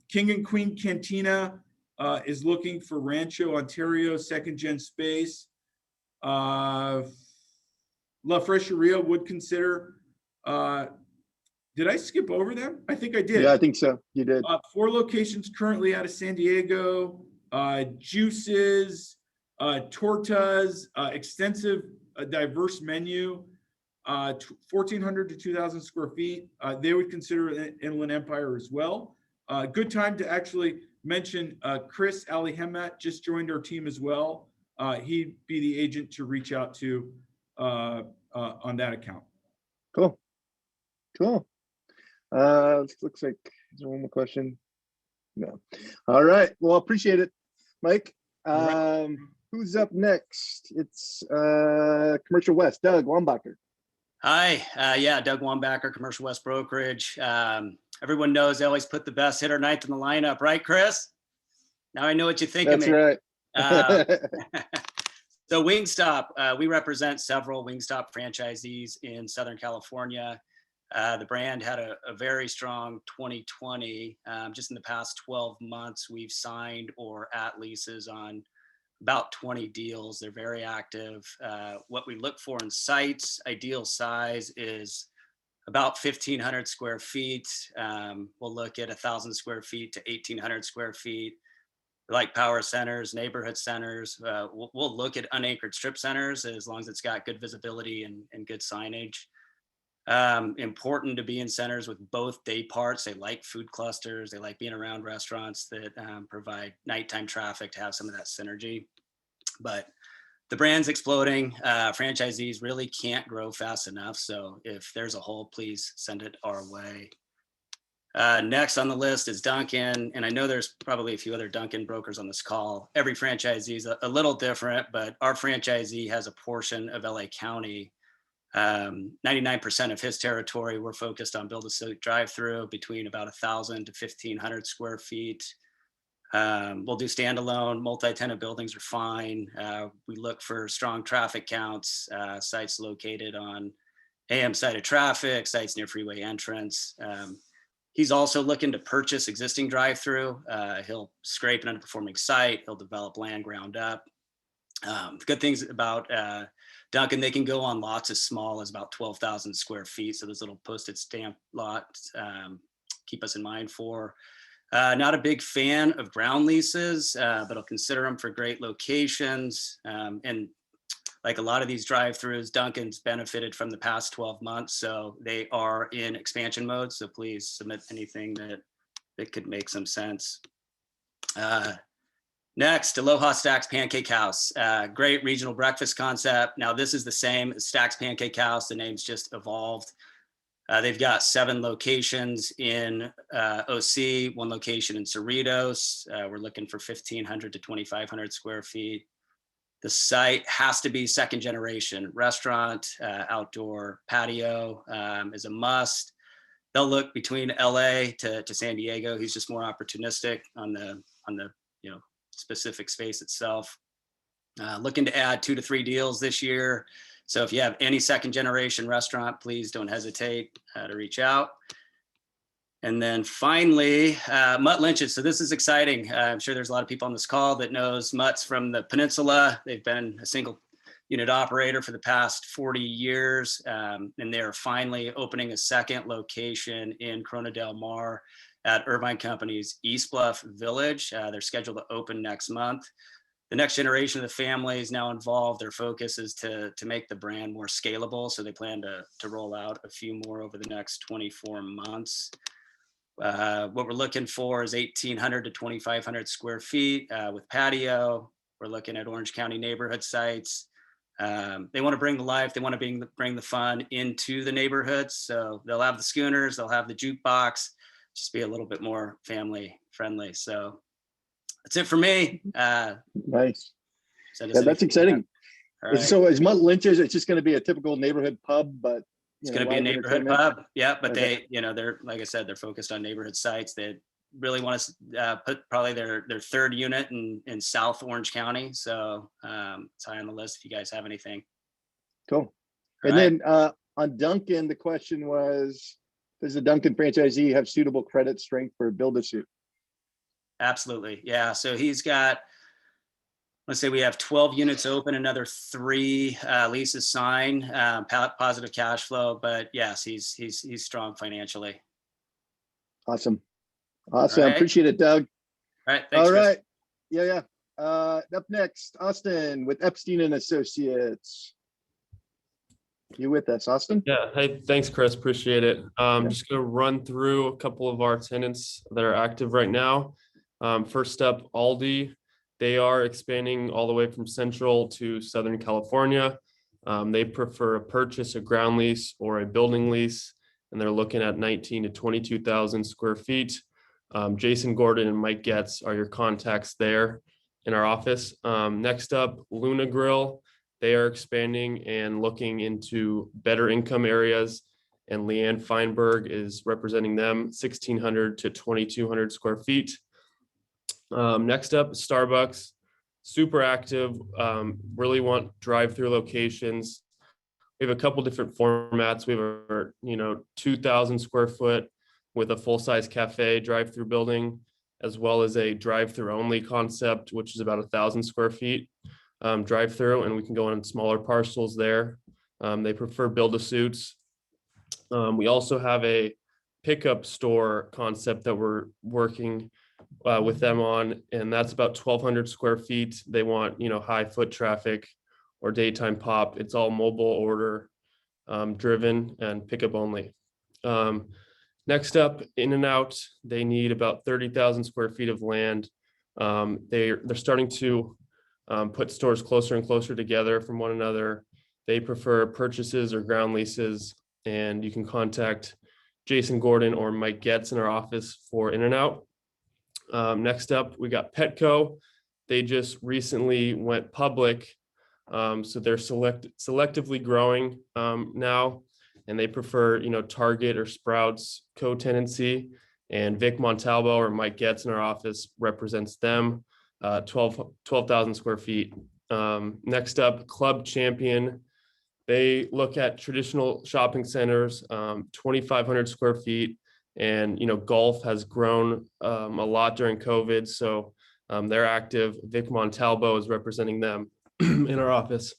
King and Queen Cantina is looking for Rancho, Ontario, second gen space. La Fresheria would consider. Did I skip over them? I think I did. Yeah, I think so. You did. 4 locations currently out of San Diego. Juices, tortas, extensive, diverse menu. 1,400 to 2,000 square feet. They would consider Inland Empire as well. Good time to actually mention Chris Alihemat just joined our team as well. He'd be the agent to reach out to on that account. Cool. Looks like, is there one more question? No. All right. Well, I appreciate it, Mike. Who's up next? It's Commercial West, Doug Wambacher. Hi, Doug Wambacher, Commercial West Brokerage. Everyone knows I always put the best hitter ninth in the lineup, right, Chris? Now I know what you think of me. That's right. So Wingstop, we represent several Wingstop franchisees in Southern California. The brand had a very strong 2020. Just in the past 12 months, we've signed or at leases on about 20 deals. They're very active. What we look for in sites, ideal size is about 1,500 square feet. We'll look at 1,000 square feet to 1,800 square feet. Like power centers, neighborhood centers. We'll look at unanchored strip centers as long as it's got good visibility and good signage. Important to be in centers with both day parts. They like food clusters. They like being around restaurants that provide nighttime traffic to have some of that synergy. But the brand's exploding. Franchisees really can't grow fast enough. So if there's a hole, please send it our way. Next on the list is Dunkin', and I know there's probably a few other Dunkin' brokers on this call. Every franchisee is a little different, but our franchisee has a portion of LA County. 99% of his territory, we're focused on build-to-suit drive-through between about 1,000 to 1,500 square feet. We'll do standalone, multi-tenant buildings are fine. We look for strong traffic counts, sites located on AM side of traffic, sites near freeway entrance. He's also looking to purchase existing drive-through. He'll scrape an underperforming site. He'll develop land ground up. Good things about Dunkin', they can go on lots as small as about 12,000 square feet. So those little postage stamp lots, keep us in mind for. Not a big fan of ground leases, but I'll consider them for great locations. And like a lot of these drive-throughs, Dunkin's benefited from the past 12 months. So they are in expansion mode. So please submit anything that could make some sense. Next, Aloha Stacks Pancake House. Great regional breakfast concept. Now this is the same as Stacks Pancake House. The name's just evolved. They've got 7 locations in OC, 1 location in Cerritos. We're looking for 1,500 to 2,500 square feet. The site has to be second generation. Restaurant, outdoor patio is a must. They'll look between LA to San Diego. He's just more opportunistic on the specific space itself. Looking to add 2 to 3 deals this year. So if you have any second generation restaurant, please don't hesitate to reach out. And then finally, Mutt Lynch's. So this is exciting. I'm sure there's a lot of people on this call that knows Mutt's from the Peninsula. They've been a single unit operator for the past 40 years. And they're finally opening a second location in Corona del Mar at Irvine Company's East Bluff Village. They're scheduled to open next month. The next generation of the family is now involved. Their focus is to make the brand more scalable. So they plan to roll out a few more over the next 24 months. What we're looking for is 1,800 to 2,500 square feet with patio. We're looking at Orange County neighborhood sites. They want to bring the life, they want to bring the fun into the neighborhoods. So they'll have the schooners, they'll have the jukebox, just be a little bit more family friendly. So that's it for me. Nice. Yeah, that's exciting. Right. So is Mutt Lynch's, it's just going to be a typical neighborhood pub, but it's going to be a neighborhood pub. Yeah, but okay. They're, like I said, they're focused on neighborhood sites. They really want to put probably their 3rd unit in South Orange County. So it's high on the list if you guys have anything. Cool. And then on Dunkin', the question was, does the Dunkin' franchisee have suitable credit strength for build-to-suit? Absolutely. Yeah. So he's got, let's say we have 12 units open, another 3 leases signed, positive cash flow, but yes, he's strong financially. Awesome. Awesome. Right. Appreciate it, Doug. All right. Thanks, All right. Chris. Yeah. Up next, Austin with Epstein and Associates. You with us, Austin? Yeah. Hey, thanks, Chris. Appreciate it. Just going to run through a couple of our tenants that are active right now. First up, Aldi. They are expanding all the way from Central to Southern California. They prefer a purchase, a ground lease, or a building lease, and they're looking at 19 to 22,000 square feet. Jason Gordon and Mike Getz are your contacts there in our office. Next up, Luna Grill. They are expanding and looking into better income areas, and Leanne Feinberg is representing them, 1,600 to 2,200 square feet. Next up, Starbucks, super active, really want drive-through locations. We have a couple different formats. We have our, 2,000 square foot with a full-size cafe drive-through building, as well as a drive-through only concept, which is about 1,000 square feet drive-through, and we can go on smaller parcels there. They prefer build-to-suits. We also have a pickup store concept that we're working with them on, and that's about 1,200 square feet. They want, high foot traffic or daytime pop. It's all mobile order driven and pickup only. Next up, In-N-Out. They need about 30,000 square feet of land. They're starting to put stores closer and closer together from one another. They prefer purchases or ground leases, and you can contact Jason Gordon or Mike Getz in our office for in and out. Next up, we got Petco. They just recently went public. So they're selectively growing now, and they prefer, Target or Sprouts co-tenancy, and Vic Montalvo or Mike Getz in our office represents them, 12,000 square feet. Next up, Club Champion. They look at traditional shopping centers, 2,500 square feet, and, golf has grown a lot during COVID. So they're active. Vic Montalvo is representing them in our office.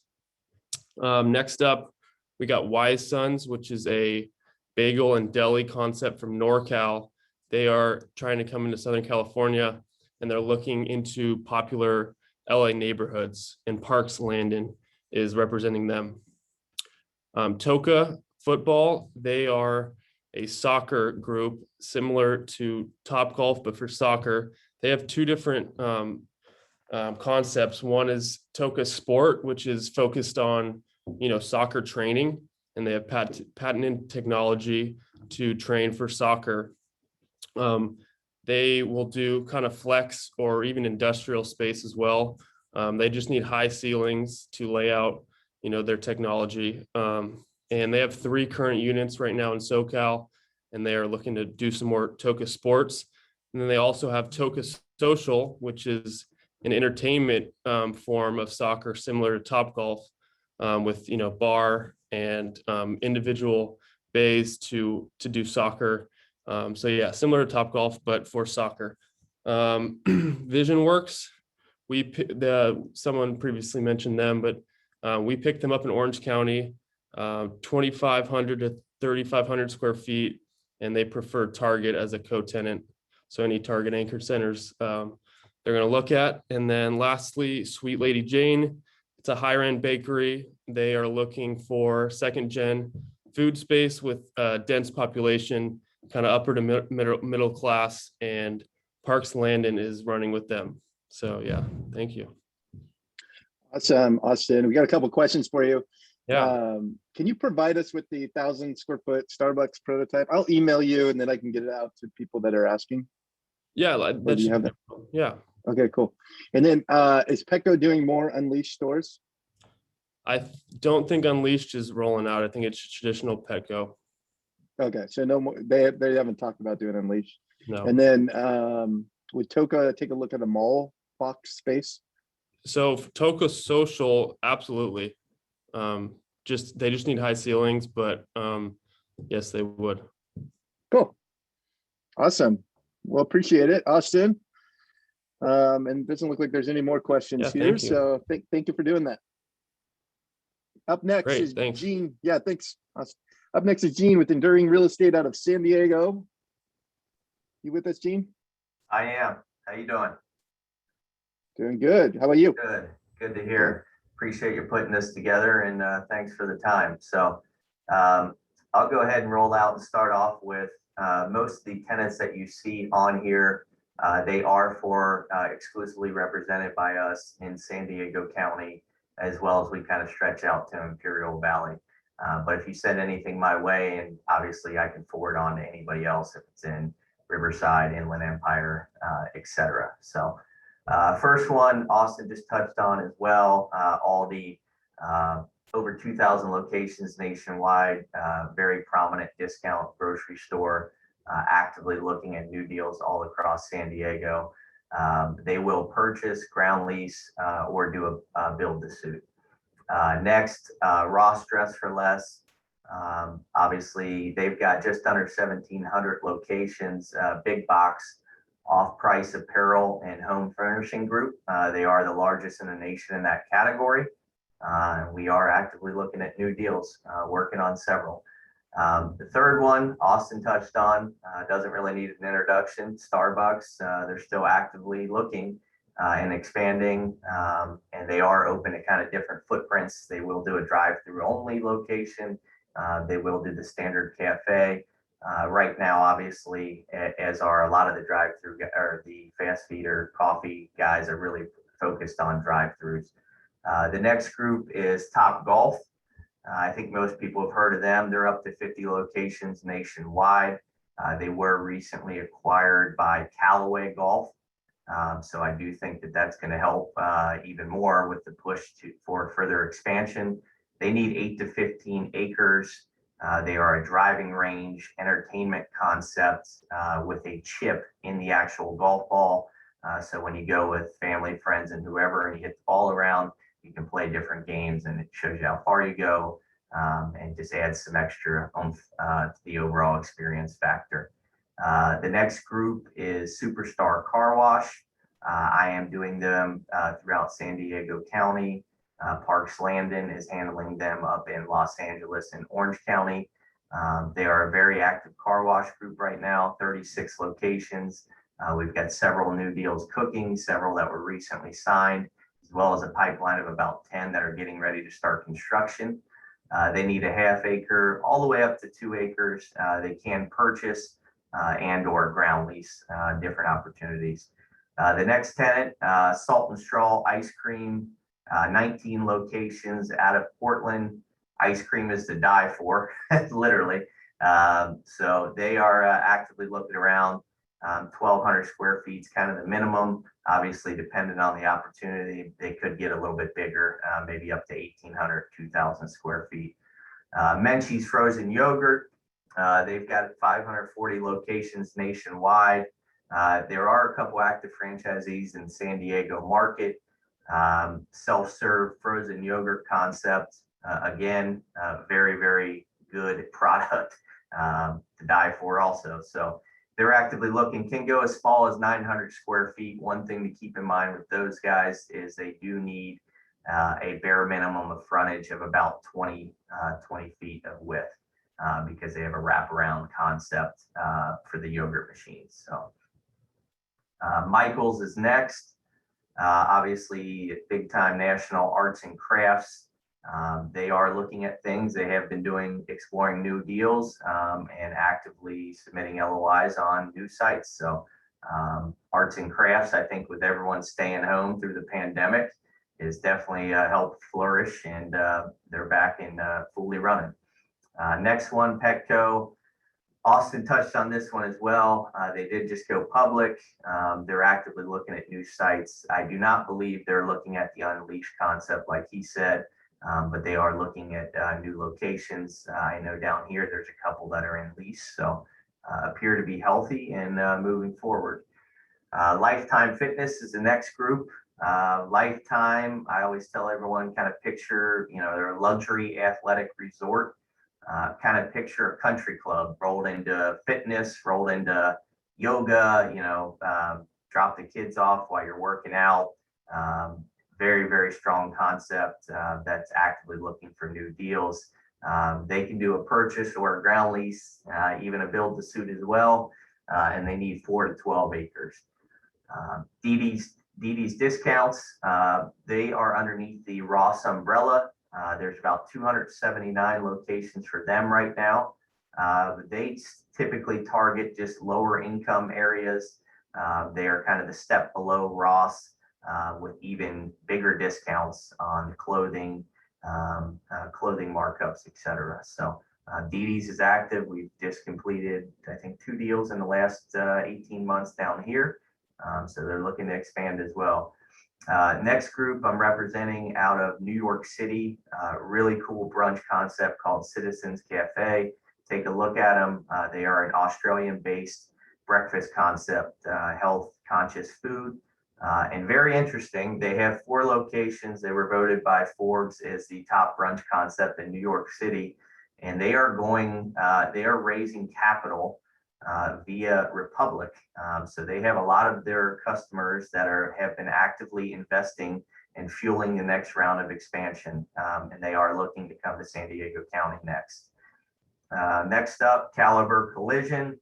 Next up, we got Wise Sons, which is a bagel and deli concept from NorCal. They are trying to come into Southern California, and they're looking into popular LA neighborhoods, and Parks Landon is representing them. Toca Football, they are a soccer group similar to Topgolf, but for soccer. They have two different concepts. One is Toca Sport, which is focused on, soccer training, and they have patented technology to train for soccer. They will do kind of flex or even industrial space as well. They just need high ceilings to lay out, their technology. And they have 3 current units right now in SoCal, and they are looking to do some more Toca Sports. And then they also have Toca Social, which is an entertainment form of soccer similar to Topgolf, with, bar and individual bays to do soccer. So yeah, similar to Topgolf, but for soccer. VisionWorks, someone previously mentioned them, but we picked them up in Orange County, 2,500 to 3,500 square feet, and they prefer Target as a co-tenant. So any Target anchored centers they're going to look at. And then lastly, Sweet Lady Jane. It's a higher end bakery. They are looking for second gen food space with dense population, kind of upper to middle class, and Parks Landon is running with them. So yeah, thank you. Awesome, Austin. We got a couple questions for you. Yeah. Can you provide us with the 1,000 square foot Starbucks prototype? I'll email you and then I can get it out to people that are asking. Yeah, Or do you have that? Yeah. Okay, cool. And then is Petco doing more Unleashed stores? I don't think Unleashed is rolling out. I think it's traditional Petco. Okay, so no more. They haven't talked about doing Unleashed. No. And then would Toca take a look at a mall box space? So Toca Social, absolutely. They just need high ceilings, but yes, they would. Cool. Awesome. Well, appreciate it, Austin. And it doesn't look like there's any more questions here. Thank you. So thank you for doing that. Up next Great, is thanks. Gene. Yeah, thanks. Austin. Up next is Gene with Enduring Real Estate out of San Diego. You with us, Gene? I am. How you doing? Doing good. How about you? Good. Good to hear. Appreciate you putting this together, and thanks for the time. So I'll go ahead and roll out and start off with most of the tenants that you see on here. They are exclusively represented by us in San Diego County, as well as we kind of stretch out to Imperial Valley. But if you send anything my way, and obviously I can forward on to anybody else if it's in Riverside, Inland Empire, etc. So first one, Austin just touched on as well. All the over 2,000 locations nationwide, very prominent discount grocery store, actively looking at new deals all across San Diego. They will purchase, ground lease, or do a build to suit. Next, Ross Dress for Less. Obviously, they've got just under 1,700 locations, big box, off-price apparel and home furnishing group. They are the largest in the nation in that category. We are actively looking at new deals, working on several. The third one, Austin touched on, doesn't really need an introduction. Starbucks, they're still actively looking and expanding, and they are open to kind of different footprints. They will do a drive-through only location. They will do the standard cafe. Right now, obviously, as are a lot of the drive-through or the fast feed or coffee guys are really focused on drive-throughs. The next group is Top Golf. I think most people have heard of them. They're up to 50 locations nationwide. They were recently acquired by Callaway Golf. So I do think that that's going to help even more with the push for further expansion. They need 8 to 15 acres. They are a driving range entertainment concept with a chip in the actual golf ball. So when you go with family, friends, and whoever, and you hit the ball around, you can play different games, and it shows you how far you go, and just adds some extra oomph to the overall experience factor. The next group is Superstar Car Wash. I am doing them throughout San Diego County. Parks Landon is handling them up in Los Angeles and Orange County. They are a very active car wash group right now, 36 locations. We've got several new deals cooking, several that were recently signed, as well as a pipeline of about 10 that are getting ready to start construction. They need a half acre all the way up to 2 acres. They can purchase and or ground lease, different opportunities. The next tenant, Salt and Straw Ice Cream, 19 locations out of Portland. Ice cream is to die for, literally. So they are actively looking around. 1,200 square feet is kind of the minimum. Obviously, depending on the opportunity, they could get a little bit bigger, maybe up to 1,800, 2,000 square feet. Menchie's Frozen Yogurt. They've got 540 locations nationwide. There are a couple active franchisees in San Diego market. Self-serve frozen yogurt concept. Again, very, very good product to die for also. So they're actively looking, can go as small as 900 square feet. One thing to keep in mind with those guys is they do need a bare minimum of frontage of about 20 feet of width because they have a wraparound concept for the yogurt machines. So Michael's is next. Obviously, big time national arts and crafts. They are looking at things. They have been exploring new deals and actively submitting LOIs on new sites. So arts and crafts, I think with everyone staying home through the pandemic, is definitely helped flourish, and they're back in fully running. Next one, Petco. Austin touched on this one as well. They did just go public. They're actively looking at new sites. I do not believe they're looking at the Unleashed concept like he said, but they are looking at new locations. I know down here there's a couple that are in lease, so appear to be healthy and moving forward. Lifetime Fitness is the next group. Lifetime, I always tell everyone, kind of picture, they're a luxury athletic resort. Kind of picture a country club rolled into fitness, rolled into yoga, drop the kids off while you're working out. Very, very strong concept that's actively looking for new deals. They can do a purchase or a ground lease, even a build to suit as well. And they need 4 to 12 acres. DD's Discounts, they are underneath the Ross umbrella. There's about 279 locations for them right now. They typically target just lower income areas. They are kind of the step below Ross with even bigger discounts on clothing, clothing markups, etc. So DD's is active. We've just completed, I think, 2 deals in the last 18 months down here. So they're looking to expand as well. Next group I'm representing out of New York City, really cool brunch concept called Citizens Cafe. Take a look at them. They are an Australian-based breakfast concept, health conscious food, and very interesting. They have 4 locations. They were voted by Forbes as the top brunch concept in New York City, and they are raising capital via Republic. So they have a lot of their customers that have been actively investing and fueling the next round of expansion. And they are looking to come to San Diego County next. Next up, Caliber Collision,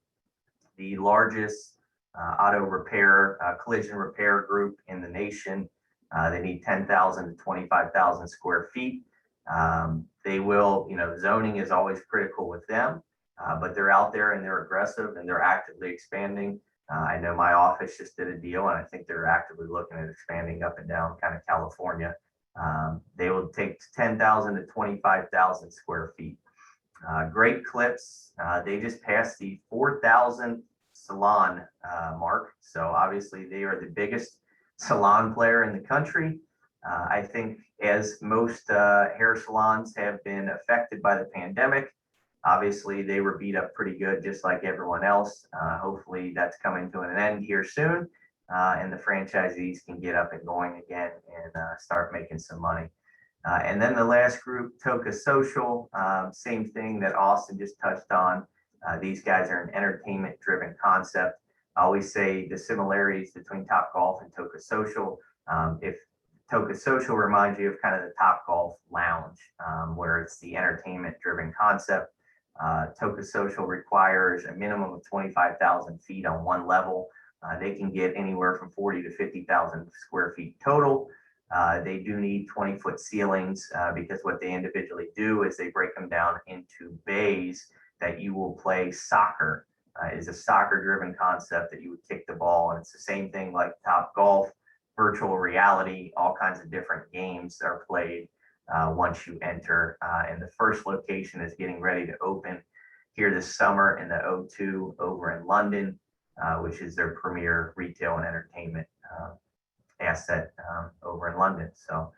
the largest auto repair, collision repair group in the nation. They need 10,000 to 25,000 square feet. They will, zoning is always critical with them. But they're out there and they're aggressive and they're actively expanding. I know my office just did a deal, and I think they're actively looking at expanding up and down kind of California. They will take 10,000 to 25,000 square feet. Great clips. They just passed the 4,000 salon mark. So obviously they are the biggest salon player in the country. I think as most hair salons have been affected by the pandemic, obviously they were beat up pretty good, just like everyone else. Hopefully that's coming to an end here soon, and the franchisees can get up and going again and start making some money. And then the last group, Toca Social, same thing that Austin just touched on. These guys are an entertainment-driven concept. I always say the similarities between Topgolf and Toca Social. If Toca Social reminds you of kind of the Topgolf lounge, where it's the entertainment-driven concept. Toca Social requires a minimum of 25,000 feet on one level. They can get anywhere from 40 to 50,000 square feet total. They do need 20-foot ceilings because what they individually do is they break them down into bays that you will play soccer. Is a soccer-driven concept that you would kick the ball, and it's the same thing like Topgolf, virtual reality, all kinds of different games are played once you enter. And the first location is getting ready to open here this summer in the O2 over in London, which is their premier retail and entertainment asset over in London. So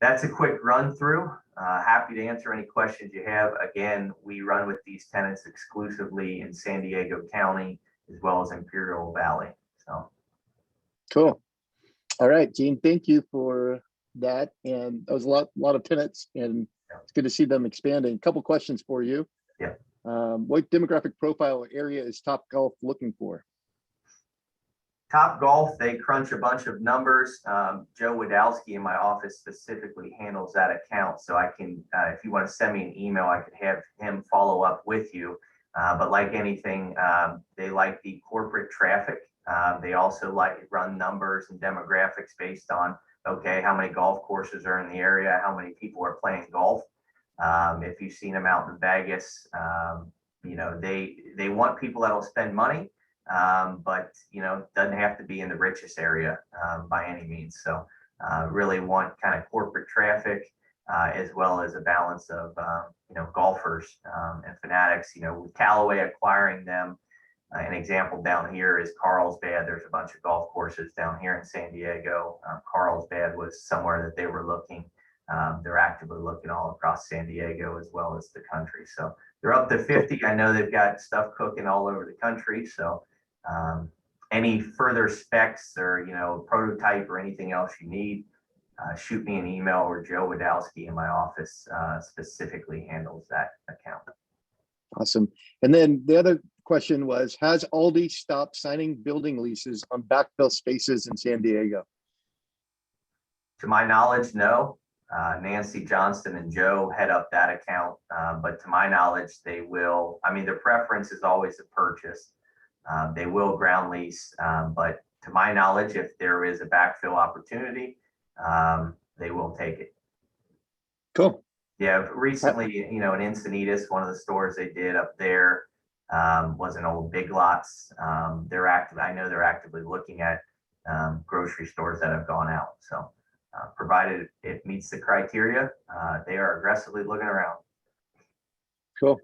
that's a quick run through. Happy to answer any questions you have. Again, we run with these tenants exclusively in San Diego County as well as Imperial Valley. So Cool. All right, Gene, thank you for that. And that was a lot of tenants, and it's good to see them expanding. A couple questions for you. Yeah. What demographic profile or area is Topgolf looking for? Topgolf, they crunch a bunch of numbers. Joe Wadowski in my office specifically handles that account. So I can, if you want to send me an email, I could have him follow up with you. But like anything, they like the corporate traffic. They also like run numbers and demographics based on, okay, how many golf courses are in the area, how many people are playing golf. If you've seen them out in Vegas, you know, they want people that'll spend money. But you know, doesn't have to be in the richest area by any means. So really want kind of corporate traffic as well as a balance of you know, golfers and fanatics. You know, with Callaway acquiring them, an example down here is Carlsbad. There's a bunch of golf courses down here in San Diego. Carlsbad was somewhere that they were looking. They're actively looking all across San Diego as well as the country. So they're up to 50. I know they've got stuff cooking all over the country. So any further specs or, you know, prototype or anything else you need, shoot me an email, or Joe Wadowski in my office specifically handles that account. Awesome. And then the other question was, has Aldi stopped signing building leases on backfill spaces in San Diego? To my knowledge, no. Nancy Johnston and Joe head up that account, but to my knowledge, they will. I mean, their preference is always a purchase. They will ground lease, but to my knowledge, if there is a backfill opportunity, they will take it. Cool. Yeah, recently, you know, in Encinitas, one of the stores they did up there was an old Big Lots. They're active. I know they're actively looking at grocery stores that have gone out. So provided it meets the criteria, they are aggressively looking around. Cool.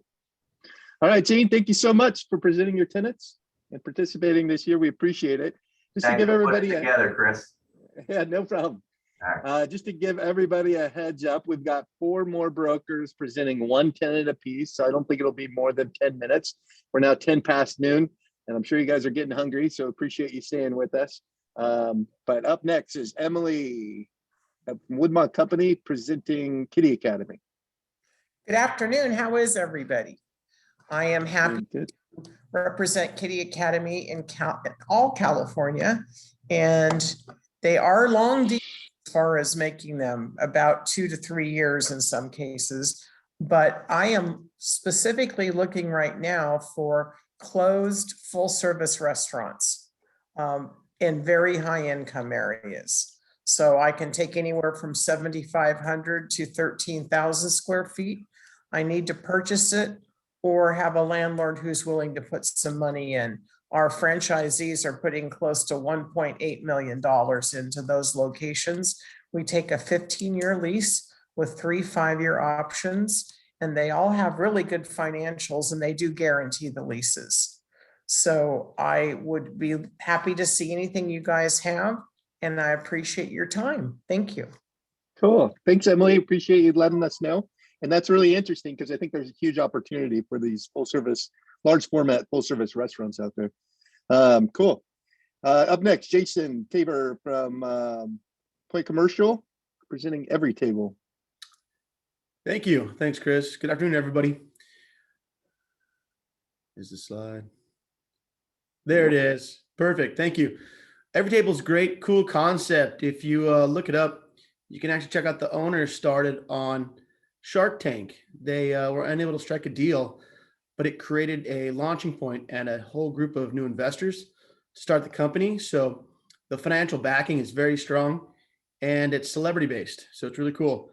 All right, Gene, thank you so much for presenting your tenants and participating this year. We appreciate it. Just Thanks to give for putting everybody it together, Chris. Yeah, no problem. All right. Just to give everybody a heads up, we've got 4 more brokers presenting 1 tenant apiece. So I don't think it'll be more than 10 minutes. We're now 10 past noon, and I'm sure you guys are getting hungry, so appreciate you staying with us. But up next is Emily of Woodmont Company presenting Kitty Academy. Good afternoon. How is everybody? I am happy to represent Kitty Academy in all California, and they are long deals as far as making them, about 2 to 3 years in some cases. But I am specifically looking right now for closed full-service restaurants in very high income areas. So I can take anywhere from 7,500 to 13,000 square feet. I need to purchase it or have a landlord who's willing to put some money in. our franchisees are putting close to $1.8 million into those locations. We take a 15-year lease with 3 5-year options, and they all have really good financials, and they do guarantee the leases. So I would be happy to see anything you guys have, and I appreciate your time. Thank you. Cool. Thanks, Emily. Appreciate you letting us know. And that's really interesting because I think there's a huge opportunity for these full service, large format, full service restaurants out there. Cool. Up next, Jason Tabor from Point Commercial, presenting every table. Thank you. Thanks, Chris. Good afternoon, everybody. Is the slide? There it is. Perfect. Thank you. Every table is great, cool concept. If you look it up, you can actually check out the owners started on Shark Tank. They were unable to strike a deal, but it created a launching point and a whole group of new investors to start the company. So the financial backing is very strong and it's celebrity based. So it's really cool.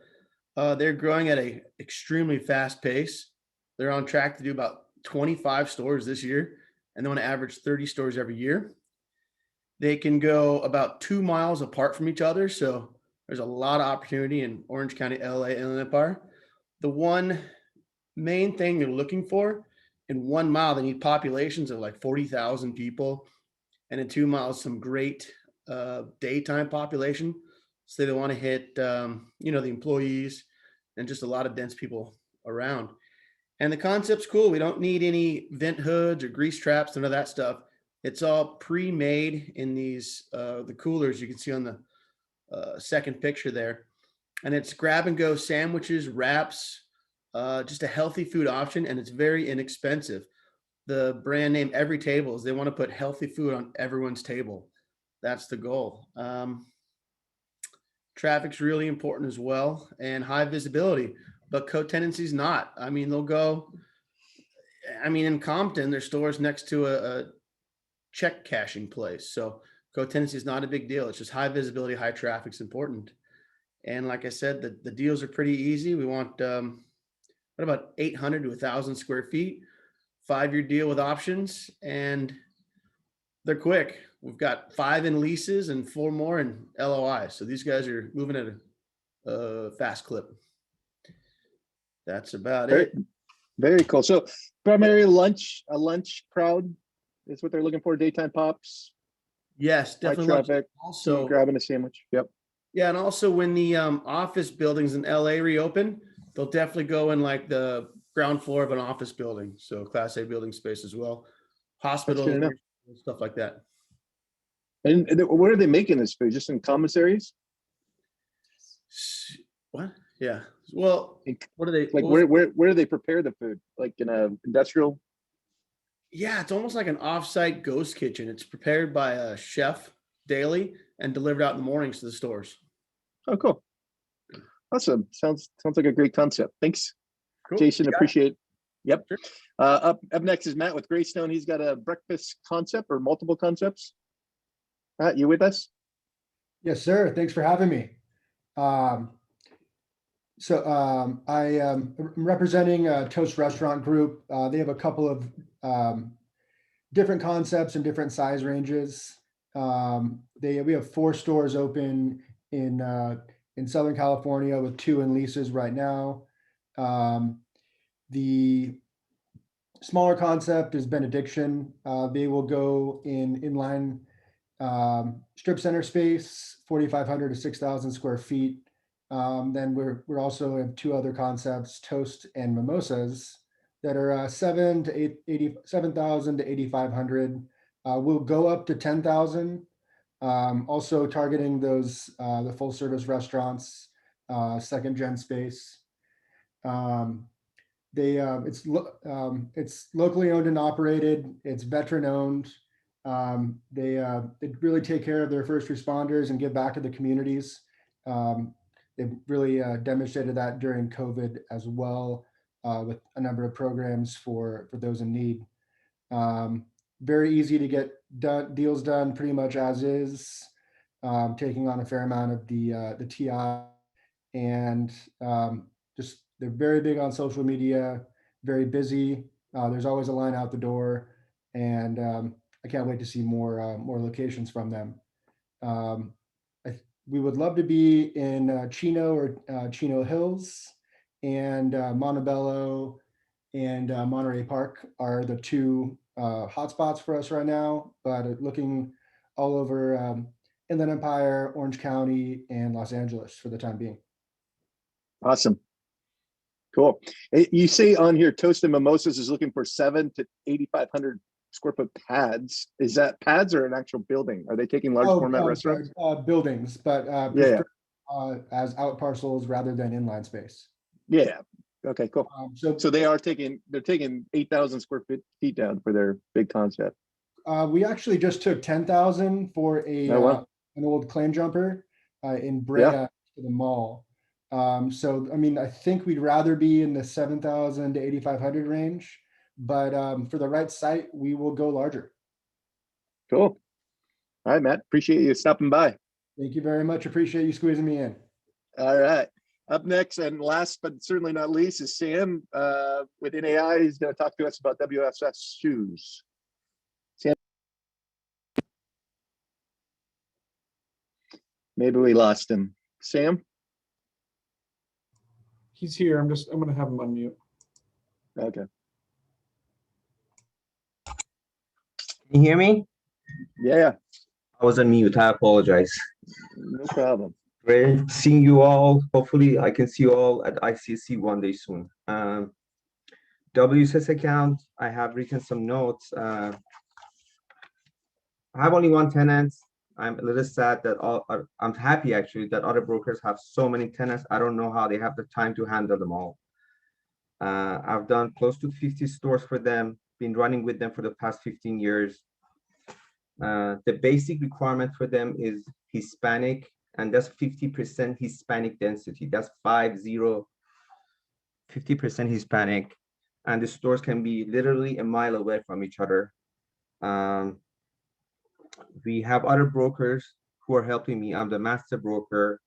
They're growing at an extremely fast pace. They're on track to do about 25 stores this year, and they want to average 30 stores every year. They can go about 2 miles apart from each other. So there's a lot of opportunity in Orange County, LA, Inland Empire. The one main thing they're looking for, in 1 mile, they need populations of like 40,000 people. And in 2 miles, some great daytime population. So they want to hit, the employees and just a lot of dense people around. And the concept's cool. We don't need any vent hoods or grease traps, none of that stuff. It's all pre-made in these, the coolers you can see on the second picture there. And it's grab and go sandwiches, wraps, just a healthy food option. And it's very inexpensive. The brand name Every Table is they want to put healthy food on everyone's table. That's the goal. Traffic's really important as well, and high visibility, but co-tenancy is not. I mean, they'll go, in Compton, there's stores next to a check cashing place. So co-tenancy is not a big deal. It's just high visibility, high traffic's important. And like I said, the deals are pretty easy. We want, about 800 to 1,000 square feet, 5-year deal with options, and they're quick. We've got 5 in leases and 4 more in LOI. So these guys are moving at a fast clip. That's about it. Very cool. So primarily a lunch crowd is what they're looking for. Daytime pops. Yes, High definitely. traffic. Also grabbing a sandwich. Yep. Yeah, and also when the office buildings in LA reopen, they'll definitely go in like the ground floor of an office building. So Class A building space as well. Hospitals, stuff like that. And where are they making this food? Just in commissaries? What? Yeah. Well, what are they like? Where do they prepare the food? Like in a industrial? Yeah, it's almost like an off-site ghost kitchen. It's prepared by a chef daily and delivered out in the mornings to the stores. Oh, cool. Awesome. Sounds like a great concept. Thanks, cool. Jason. Appreciate it. Yep. Sure. Up next is Matt with Greystone. He's got a breakfast concept or multiple concepts. Matt, you with us? Yes, sir. Thanks for having me. I am representing Toast Restaurant Group. They have a couple of different concepts and different size ranges. We have 4 stores open in Southern California with 2 in leases right now. The smaller concept is Benediction. They will go in inline strip center space, 4,500 to 6,000 square feet. Then we're also have 2 other concepts, Toast and Mimosas, that are 7,000 to 8,500. We'll go up to 10,000. Also targeting those the full service restaurants, second gen space. It's locally owned and operated. It's veteran owned. They really take care of their first responders and give back to the communities. They've really demonstrated that during COVID as well, with a number of programs for those in need. Very easy to get deals done pretty much as is, taking on a fair amount of the TI, and just they're very big on social media, very busy. There's always a line out the door, and I can't wait to see more locations from them. We would love to be in Chino or Chino Hills, and Montebello and Monterey Park are the two hotspots for us right now, but looking all over Inland Empire, Orange County, and Los Angeles for the time being. Awesome. Cool. You see on here, Toast and Mimosas is looking for 7 to 8,500 square foot pads. Is that pads or an actual building? Are they taking large format restaurants? Buildings, but Yeah. As out parcels rather than inline space. Yeah. Okay, cool. So they're taking 8,000 square feet down for their big concept. We actually just took 10,000 for an old claim jumper in Brea to the mall. So I mean, I think we'd rather be in the 7,000 to 8,500 range, but for the right site, we will go larger. Cool. All right, Matt. Appreciate you stopping by. Thank you very much. Appreciate you squeezing me in. All right. Up next and last, but certainly not least, is Sam with NAI. He's going to talk to us about WSS shoes. Sam. Maybe we lost him. Sam? He's here. I'm going to have him unmute. Okay. Can you hear me? Yeah. I was on mute. I apologize. No problem. Great seeing you all. Hopefully I can see you all at ICC one day soon. WSS account, I have written some notes. I have only one tenant. I'm a little sad that I'm happy actually that other brokers have so many tenants. I don't know how they have the time to handle them all. I've done close to 50 stores for them, been running with them for the past 15 years. The basic requirement for them is Hispanic, and that's 50% Hispanic density. That's 50% Hispanic. And the stores can be literally a mile away from each other. We have other brokers who are helping me. I'm the master broker,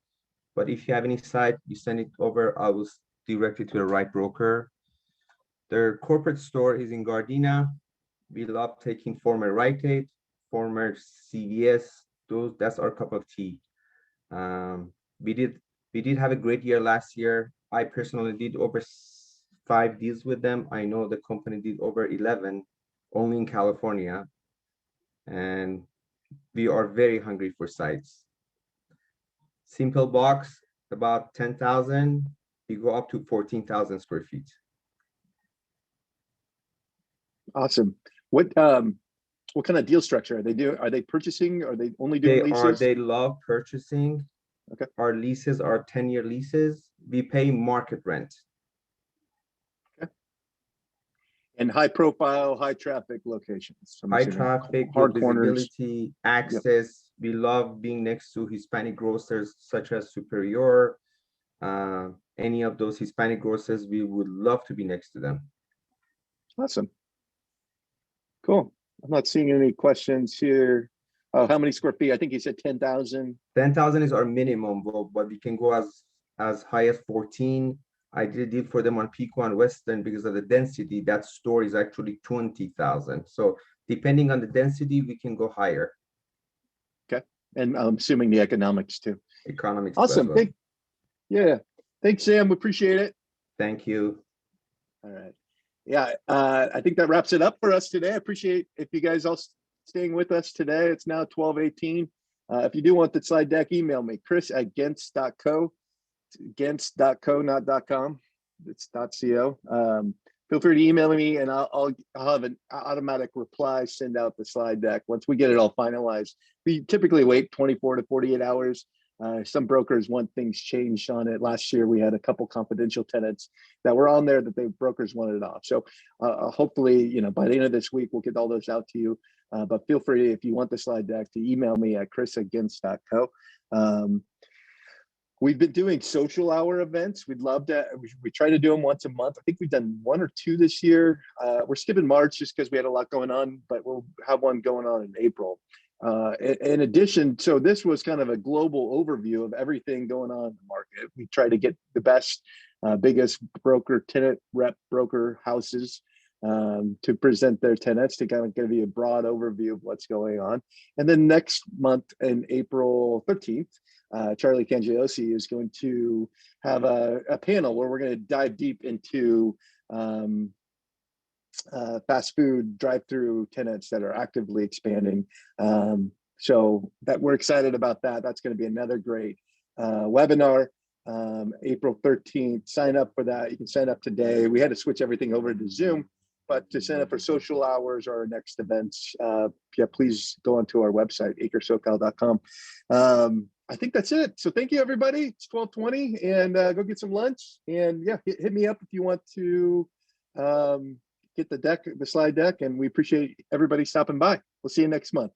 but if you have any site, you send it over, I will direct it to the right broker. Their corporate store is in Gardena. We love taking former Rite Aid, former CVS, that's our cup of tea. We did have a great year last year. I personally did over 5 deals with them. I know the company did over 11 only in California, and we are very hungry for sites. Simple box, about 10,000. We go up to 14,000 square feet. Awesome. What kind of deal structure are they doing? Are they purchasing? Are they only doing leases? They love purchasing. Okay. Our leases are 10-year leases. We pay market rent. Okay. And high profile, high traffic locations. High traffic, hard visibility, access. Yep. We love being next to Hispanic grocers such as Superior. Any of those Hispanic grocers, we would love to be next to them. Awesome. Cool. I'm not seeing any questions here. How many square feet? I think you said 10,000. 10,000 is our minimum, but we can go as high as 14. I did a deal for them on Pico and Western because of the density. That store is actually 20,000. So depending on the density, we can go higher. Okay. And I'm assuming the economics too. Economics. Awesome. Well. Yeah. Thanks, Sam. We appreciate it. Thank you. All right. Yeah. I think that wraps it up for us today. I appreciate if you guys all staying with us today. It's now 12:18. If you do want the slide deck, email me, chris@gens.co. gens.co, not .com. It's .co. Feel free to email me and I'll have an automatic reply, send out the slide deck once we get it all finalized. We typically wait 24 to 48 hours. Some brokers want things changed on it. Last year, we had a couple confidential tenants that were on there that the brokers wanted it off. So hopefully, by the end of this week, we'll get all those out to you. But feel free, if you want the slide deck, to email me at chris@gens.co. We've been doing social hour events. We'd love to, we try to do them once a month. I think we've done 1 or 2 this year. We're skipping March just because we had a lot going on, but we'll have one going on in April. In addition, so this was kind of a global overview of everything going on in the market. We try to get the best, biggest broker, tenant rep broker houses to present their tenants, to kind of give you a broad overview of what's going on. And then next month, in April 13th, Charlie Cangialosi is going to have a panel where we're going to dive deep into fast food drive-through tenants that are actively expanding. So that we're excited about that. That's going to be another great webinar. April 13th, sign up for that. You can sign up today. We had to switch everything over to Zoom, but to sign up for social hours or our next events, yeah, please go onto our website, acresocal.com. I think that's it. So thank you, everybody. It's 12:20, and go get some lunch. And yeah, hit me up if you want to get the slide deck, and we appreciate everybody stopping by. We'll see you next month.